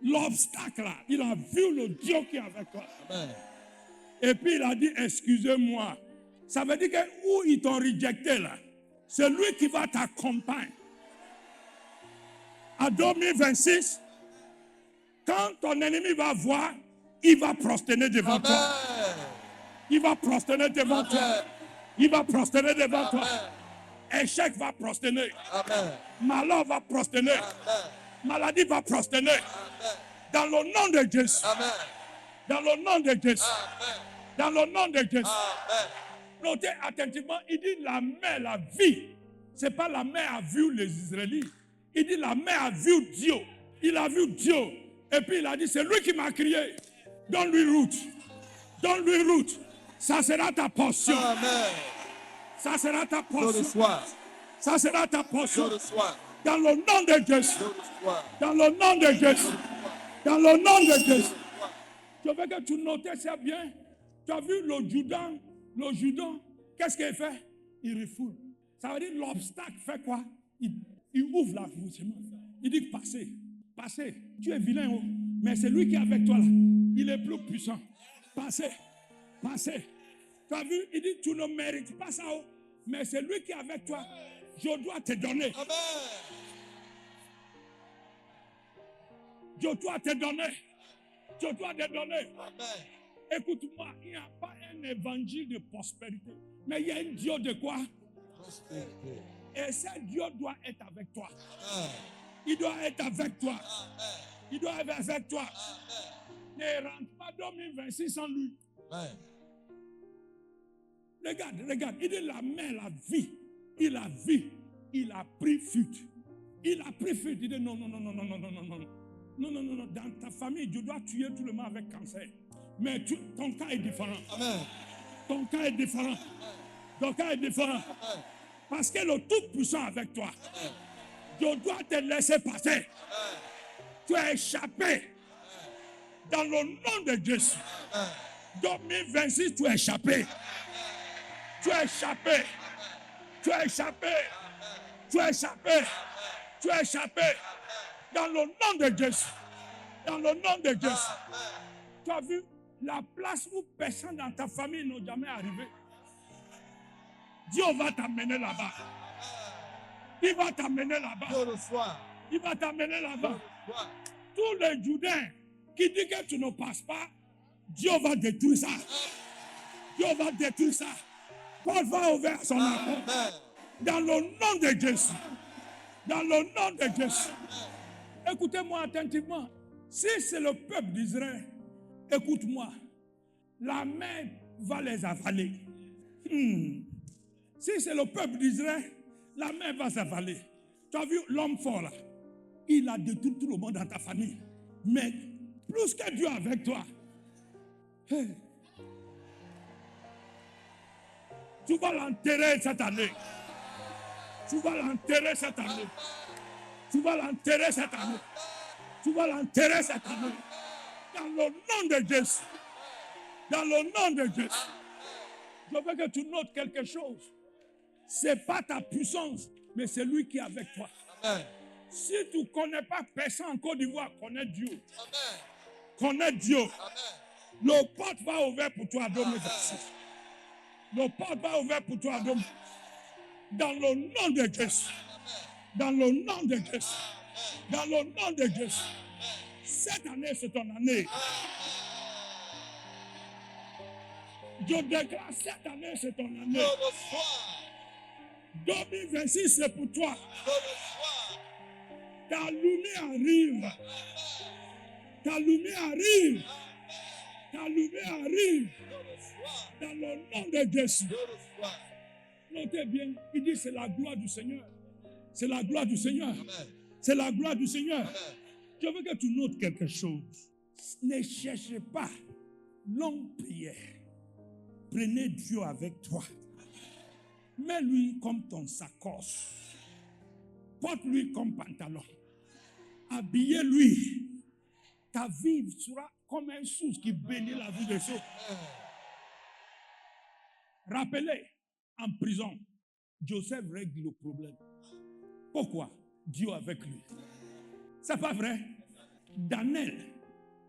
L'obstacle là, il a vu le Dieu qui est avec toi. Amen. Et puis il a dit, excusez-moi. Ça veut dire que où ils t'ont rejeté là, c'est lui qui va t'accompagner. En 2026, quand ton ennemi va voir, il va prosterner devant toi. Il va prosterner devant toi. Il va prosterner devant toi. Échec va prosterner. Malheur va prosterner. Maladie va prosterner. Dans le nom de Jésus. Dans le nom de Jésus. Dans le nom de Jésus. Notez attentivement, il dit la main, la vie. Ce n'est pas la main à vue les Israélites. Il dit la main à vue Dieu. Il a vu Dieu. Et puis il a dit, c'est lui qui m'a crié. Donne-lui route. Donne-lui route. Ça sera ta portion. Amen. Ça sera ta Jour de portion. soir. Ça sera ta portion. Jour de soir. Dans le nom de Jésus. Jour de soir. Dans le nom de Jésus. Dans le nom de Jésus. Je veux que tu notes ça bien. Tu as vu le Judan, qu'est-ce qu'il fait? Il refoule. Ça veut dire l'obstacle fait quoi? Il ouvre la bouche. Il dit passez, passez. Tu es vilain, oh. Mais c'est lui qui est avec toi là. Il est plus puissant. Passez, passez. Tu as vu? Il dit tu ne mérites pas ça, oh. Mais c'est lui qui est avec toi. Je dois te donner. Amen. Je dois te donner. Je dois te donner. Amen. Écoute-moi, il n'y a pas un évangile de prospérité. Mais il y a un Dieu de quoi? Prospérité. Et ce Dieu doit être avec toi. Amen. Il doit être avec toi. Amen. Il doit être avec toi. Ne rentre pas 2026 sans lui. Amen. Regarde, regarde. Il dit la main, la vie. Il a vu. Il a pris fuite. Il a pris fuite. Il dit non, non, non, non, non, non, non, non, non. Non, non, non, non. Dans ta famille, tu dois tuer tout le monde avec cancer. Mais ton cas est différent. Amen. Ton cas est différent. Ton cas est différent. Amen. Parce que le Tout-Puissant avec toi. Amen. Je dois te laisser passer. Amen. Tu as échappé. Dans le nom de Jésus. Amen. 2026, tu as échappé. Tu as échappé. Tu as échappé. Tu as échappé. Tu as échappé. Dans le nom de Jésus. Dans le nom de Jésus. Tu as vu la place où personne dans ta famille n'a jamais arrivé. Dieu va t'amener là-bas. Il va t'amener là-bas. Jour de soir. Il va t'amener Jour là-bas. de soir. Tous les Judains qui disent que tu ne passes pas, Dieu va détruire ça. Dieu va détruire ça. Paul va ouvrir son accord. Amen. Dans le nom de Jésus. Dans le nom de Jésus. Écoutez-moi attentivement. Si c'est le peuple d'Israël, écoute-moi. La mer va les avaler. Si c'est le peuple d'Israël, la mer va s'avaler. Tu as vu l'homme fort là? Il a détruit tout le monde dans ta famille. Mais plus que Dieu avec toi, hey, tu vas l'enterrer cette année. Tu vas l'enterrer cette année. Tu vas l'enterrer cette année. Tu vas l'enterrer cette année. Dans le nom de Jésus. Dans le nom de Jésus. Je veux que tu notes quelque chose. Ce n'est pas ta puissance, mais c'est lui qui est avec toi. Amen. Si tu ne connais pas personne en Côte d'Ivoire, connais Dieu. Amen. Connais Dieu. Amen. Le porte va ouvrir pour toi à 2026. Le porte va ouvrir pour toi à 2026. Dans le nom de Jésus. Dans le nom de Jésus. Dans le nom de Jésus. Cette année, c'est ton année. Je déclare cette année, c'est ton année. Jour de soir. 2026, c'est pour toi. Jour de soir. Ta lumière arrive. Ta lumière arrive. Ta lumière arrive. Jour de soir. Dans le nom de Jésus. Jour de soir. Notez bien, il dit c'est la gloire du Seigneur. C'est la gloire du Seigneur. Amen. C'est la gloire du Seigneur. Amen. Je veux que tu notes quelque chose. Ne cherchez pas longue prière. Prenez Dieu avec toi. Mets-lui comme ton sacoche. Porte-lui comme pantalon. Habillez-lui. Ta vie sera comme un source qui bénit la vie des autres. Rappelez, en prison, Joseph règle le problème. Pourquoi? Dieu avec lui. C'est pas vrai? Daniel,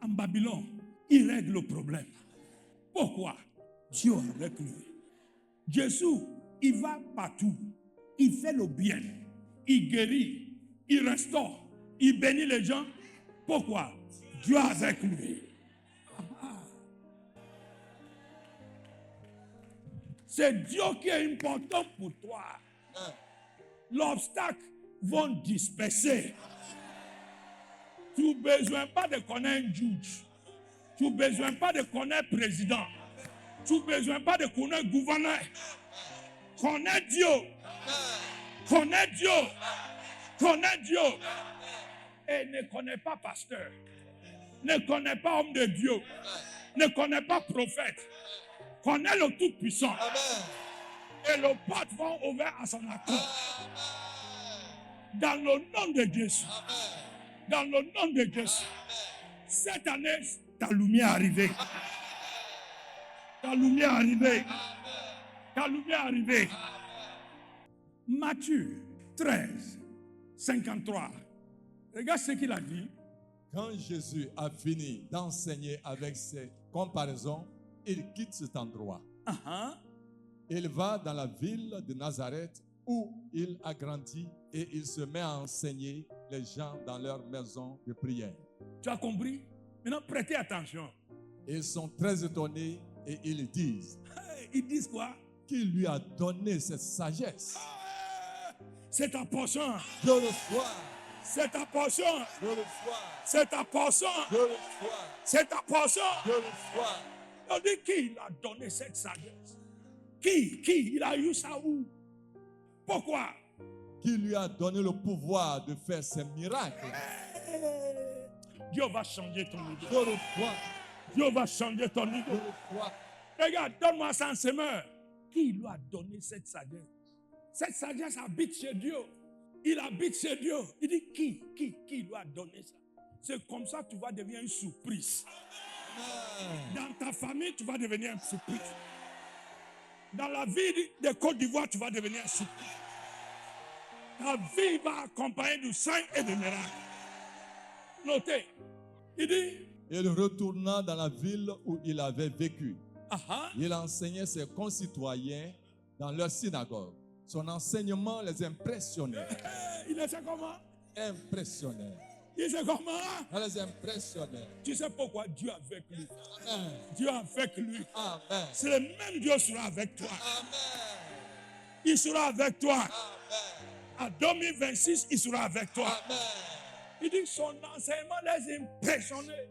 en Babylone, il règle le problème. Pourquoi? Dieu avec lui. Jésus, il va partout. Il fait le bien. Il guérit. Il restaure. Il bénit les gens. Pourquoi? Dieu avec lui. C'est Dieu qui est important pour toi. L'obstacle vont disperser. Tu n'as besoin pas de connaître un juge. Tu n'as besoin pas de connaître un président. Tu n'as besoin pas de connaître un gouverneur. Connais Dieu. Connais Dieu. Connais Dieu. et ne connaît pas pasteur, ne connaît pas homme de Dieu, ne connaît pas prophète, connaît le Tout-Puissant. Et le porte vont ouvert à son accord. Dans le nom de Jésus. Dans le nom de Jésus. Cette année, ta lumière est arrivée. Ta lumière est arrivée. Ta lumière est arrivée. Matthieu 13, 53. Regarde ce qu'il a dit. Quand Jésus a fini d'enseigner avec ses comparaisons, il quitte cet endroit. Il va dans la ville de Nazareth où il a grandi et il se met à enseigner les gens dans leur maison de prière. Tu as compris? Maintenant, prêtez attention. Ils sont très étonnés et ils disent. Ils disent quoi? Qui lui a donné cette sagesse? C'est ta portion. Je le vois. C'est ta portion. Je le vois. C'est ta portion. Je le vois. C'est ta portion. Je le vois. On dit qui il a donné cette sagesse? Qui? Il a eu ça où? Pourquoi? Qui lui a donné le pouvoir de faire ces miracles? Dieu va changer ton niveau. Je le vois. Dieu va changer ton Je niveau. le vois. Regarde, donne-moi ça en semeur. Qui lui a donné cette sagesse? Cette sagesse habite chez Dieu. Il habite chez Dieu. Il dit qui lui a donné ça? C'est comme ça que tu vas devenir une surprise. Dans ta famille, tu vas devenir une surprise. Dans la vie de Côte d'Ivoire, tu vas devenir une surprise. Ta vie va accompagner du sang et de miracles. Notez. Il dit. Il retourna dans la ville où il avait vécu. Il enseignait ses concitoyens dans leur synagogue. Son enseignement les impressionnait. Il est comment? Impressionnait. Il sait comment? Ça les impressionnait. Tu sais pourquoi Dieu est avec lui? Amen. Dieu est avec lui. Amen. C'est le même Dieu sera avec toi. Amen. Il sera avec toi. Amen. En 2026, il sera avec toi. Amen. Il dit que son enseignement les impressionnait.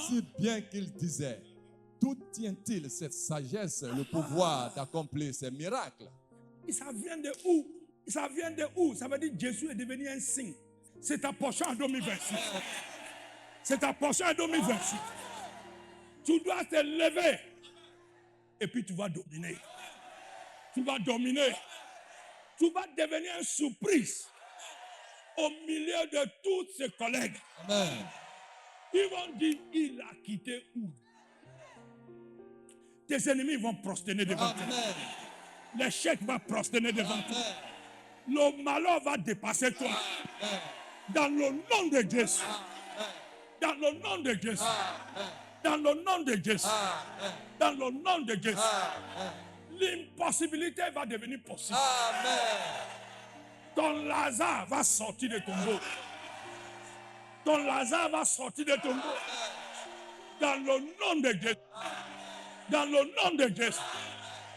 Si bien qu'il disait, d'où tient-il cette sagesse, le pouvoir d'accomplir ces miracles? Et ça vient de où? Ça vient de où? Ça veut dire que Jésus est devenu un signe. C'est ta portion en 2026. C'est ta portion en 2026. Tu dois te lever. Et puis tu vas dominer. Tu vas dominer. Tu vas devenir une surprise au milieu de tous ses collègues. Amen. Ils vont dire, il a quitté où? Tes ennemis vont prosterner devant toi. L'échec va prosterner devant toi. Le malheur va dépasser toi. Dans le nom de Jésus. Dans le nom de Jésus. Dans le nom de Jésus. Dans le nom de Jésus. L'impossibilité va devenir possible. Ton Lazare va sortir de ton dos. Ton Lazare va sortir de ton dos. Dans le nom de Jésus. Dans le nom de Jésus.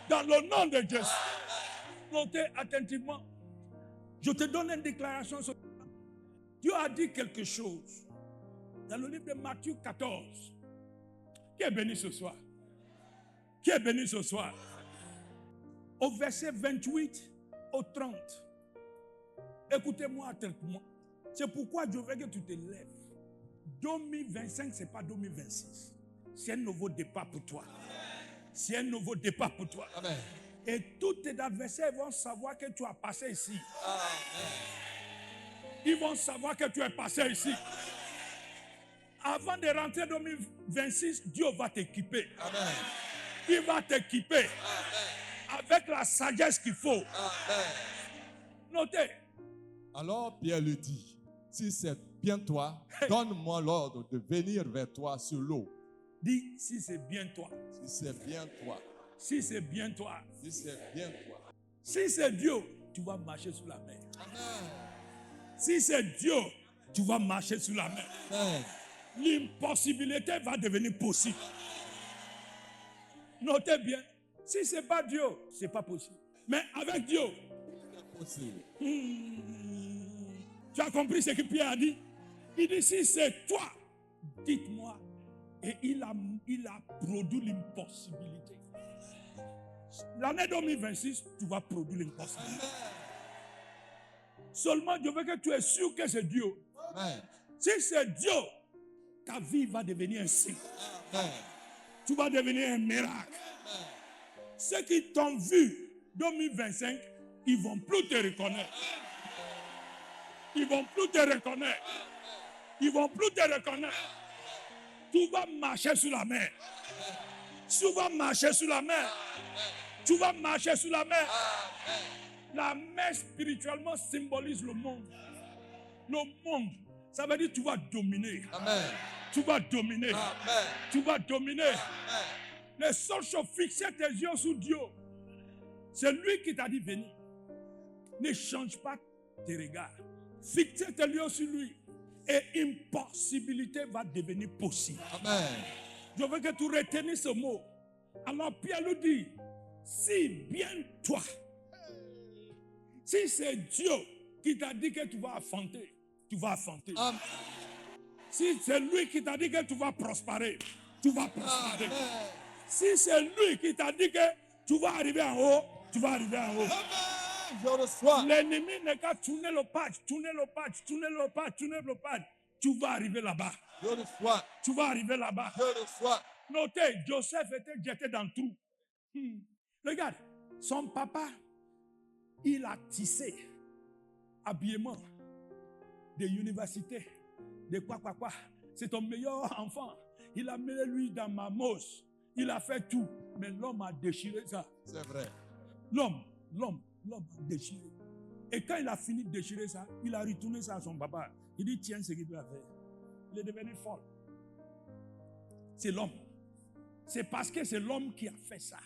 Dans le nom de Jésus. Notez attentivement. Je te donne une déclaration. Dieu a dit quelque chose. Dans le livre de Matthieu 14. Qui est béni ce soir? Qui est béni ce soir? Au verset 28 au 30. Écoutez-moi attentivement. C'est pourquoi je veux que tu te lèves. 2025, ce n'est pas 2026. C'est un nouveau départ pour toi. C'est un nouveau départ pour toi. Amen. Et tous tes adversaires vont savoir que tu as passé ici. Amen. Ils vont savoir que tu es passé ici. Avant de rentrer en 2026, Dieu va t'équiper. Amen. Il va t'équiper. Amen. Avec la sagesse qu'il faut. Amen. Notez. Alors Pierre lui dit, si c'est bien toi, donne-moi l'ordre de venir vers toi sur l'eau. Dis, si c'est bien toi. Si c'est bien toi. Si c'est bien toi. Si c'est bien toi. Si c'est Dieu, tu vas marcher sur la mer. Amen. Si c'est Dieu, tu vas marcher sur la mer. Amen. L'impossibilité va devenir possible. Notez bien, si ce n'est pas Dieu, ce n'est pas possible. Mais avec Dieu, C'est possible. Tu as compris ce que Pierre a dit? Il dit, si c'est toi, dites-moi. Et il a produit l'impossibilité. L'année 2026, tu vas produire l'impossibilité. Seulement, je veux que tu es sûr que c'est Dieu. Amen. Si c'est Dieu, ta vie va devenir un signe. Tu vas devenir un miracle. Ceux qui t'ont vu 2025, ils ne vont plus te reconnaître. Ils ne vont plus te reconnaître. Ils ne vont plus te reconnaître. Tu vas marcher sur la mer. Tu vas marcher sur la mer. Tu vas marcher sur la mer. La mer spirituellement symbolise le monde. Le monde, ça veut dire que tu vas dominer. Amen. Tu vas dominer. Amen. Tu vas dominer. Les seules choses, fixer tes yeux sur Dieu. C'est lui qui t'a dit venir. Ne change pas tes regards. Fixer tes yeux sur lui. Et impossibilité va devenir possible. Amen. Je veux que tu retennes ce mot. Alors Pierre lui dit, si bien toi, si c'est Dieu qui t'a dit que tu vas affronter, tu vas affronter. Amen. Si c'est lui qui t'a dit que tu vas prospérer, tu vas prospérer. Amen. Si c'est lui qui t'a dit que tu vas arriver en haut, tu vas arriver en haut. Amen. Je reçois. L'ennemi n'est qu'à tourner le page, tourner le page, tourner le page, tourner le page. Tu vas arriver là-bas. Je reçois. Tu vas arriver là-bas. Je reçois. Notez, Joseph était jeté dans le trou. Regarde, son papa, il a tissé habillement de l'université, de quoi. C'est ton meilleur enfant. Il a mis lui dans Mamos. Il a fait tout. Mais l'homme a déchiré ça. C'est vrai. L'homme a déchiré. Et quand il a fini de déchirer ça, il a retourné ça à son papa. Il dit, tiens ce qu'il doit faire. Il est devenu folle. C'est l'homme. C'est parce que c'est l'homme qui a fait ça.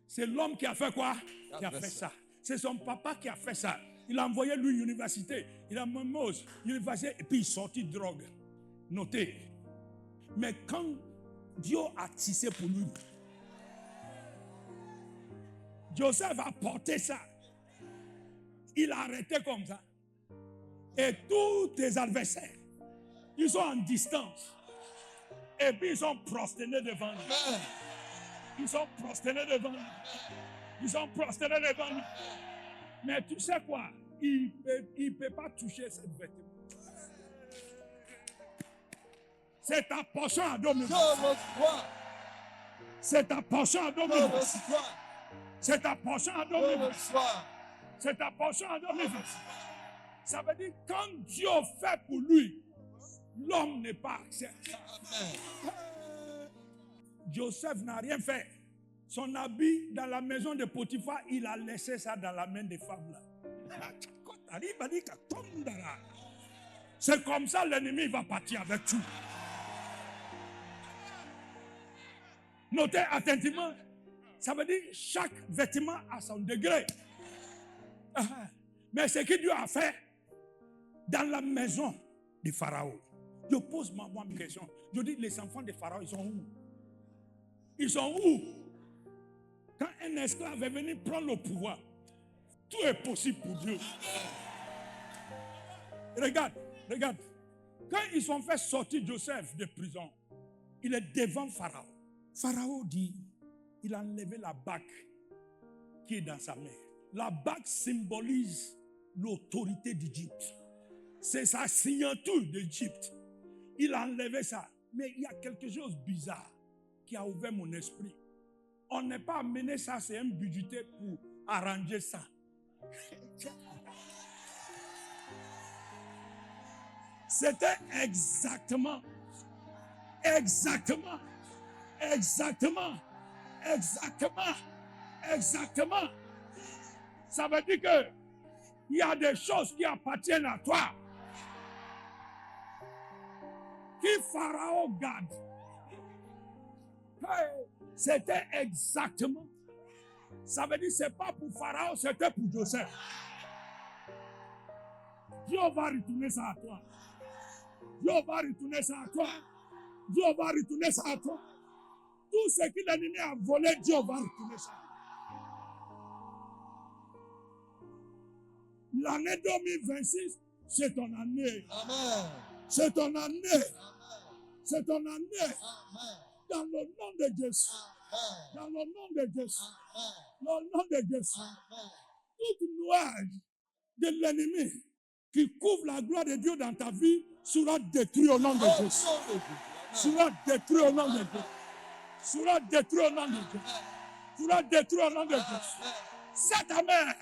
C'est l'homme qui a fait quoi? Qui a fait ça. C'est son papa qui a fait ça. Il a envoyé lui à l'université. Il a memé l'université et puis il sortit de drogue. Notez. Mais quand Dieu a tissé pour lui, Joseph a porté ça. Il a arrêté comme ça. Et tous tes adversaires, ils sont en distance. Et puis ils sont prosternés devant lui. Ils sont prosternés devant lui. Ils sont prosternés devant lui. Mais tu sais quoi? Il ne peut pas toucher cette vêtement. C'est ta portion en 2020. C'est ta portion en 2020. C'est ta portion en 2020. C'est ta portion en 2020. Ça veut dire que quand Dieu fait pour lui, l'homme n'est pas accepté. Joseph n'a rien fait. Son habit dans la maison de Potiphar, il a laissé ça dans la main des femmes là. C'est comme ça l'ennemi va partir avec tout. Notez attentivement. Ça veut dire chaque vêtement a son degré. Mais ce que Dieu a fait dans la maison de Pharaon. Je pose moi une question. Je dis, les enfants de Pharaon, ils sont où? Ils sont où? Quand un esclave est venu prendre le pouvoir, tout est possible pour Dieu. Regarde. Quand ils ont fait sortir Joseph de prison, il est devant Pharaon. Pharaon dit, il a enlevé la bague qui est dans sa main. La bague symbolise l'autorité d'Égypte. C'est sa signature d'Égypte. Il a enlevé ça. Mais il y a quelque chose de bizarre qui a ouvert mon esprit. On n'est pas amené ça, c'est un budget pour arranger ça. C'était exactement. Ça veut dire que il y a des choses qui appartiennent à toi. Qui Pharaon garde. C'était exactement. Ça veut dire que ce n'est pas pour Pharaon, c'était pour Joseph. Dieu va retourner ça à toi. Dieu va retourner ça à toi. Dieu va retourner ça à toi. Tout ce que l'ennemi a volé, Dieu va retourner ça. L'année 2026, c'est ton année. Amen. C'est ton année. Amen. C'est ton année. Amen. Dans le nom de Jésus. Amen. Dans le nom de Jésus. Amen. Dans le nom de Jésus. Amen. Toute nuage de l'ennemi qui couvre la gloire de Dieu dans ta vie Sera détruit au nom de Jésus. Sera détruit au nom de Jésus. Sera détruit au nom de Jésus. Sera détruit au nom de Jésus. C'est ta mère.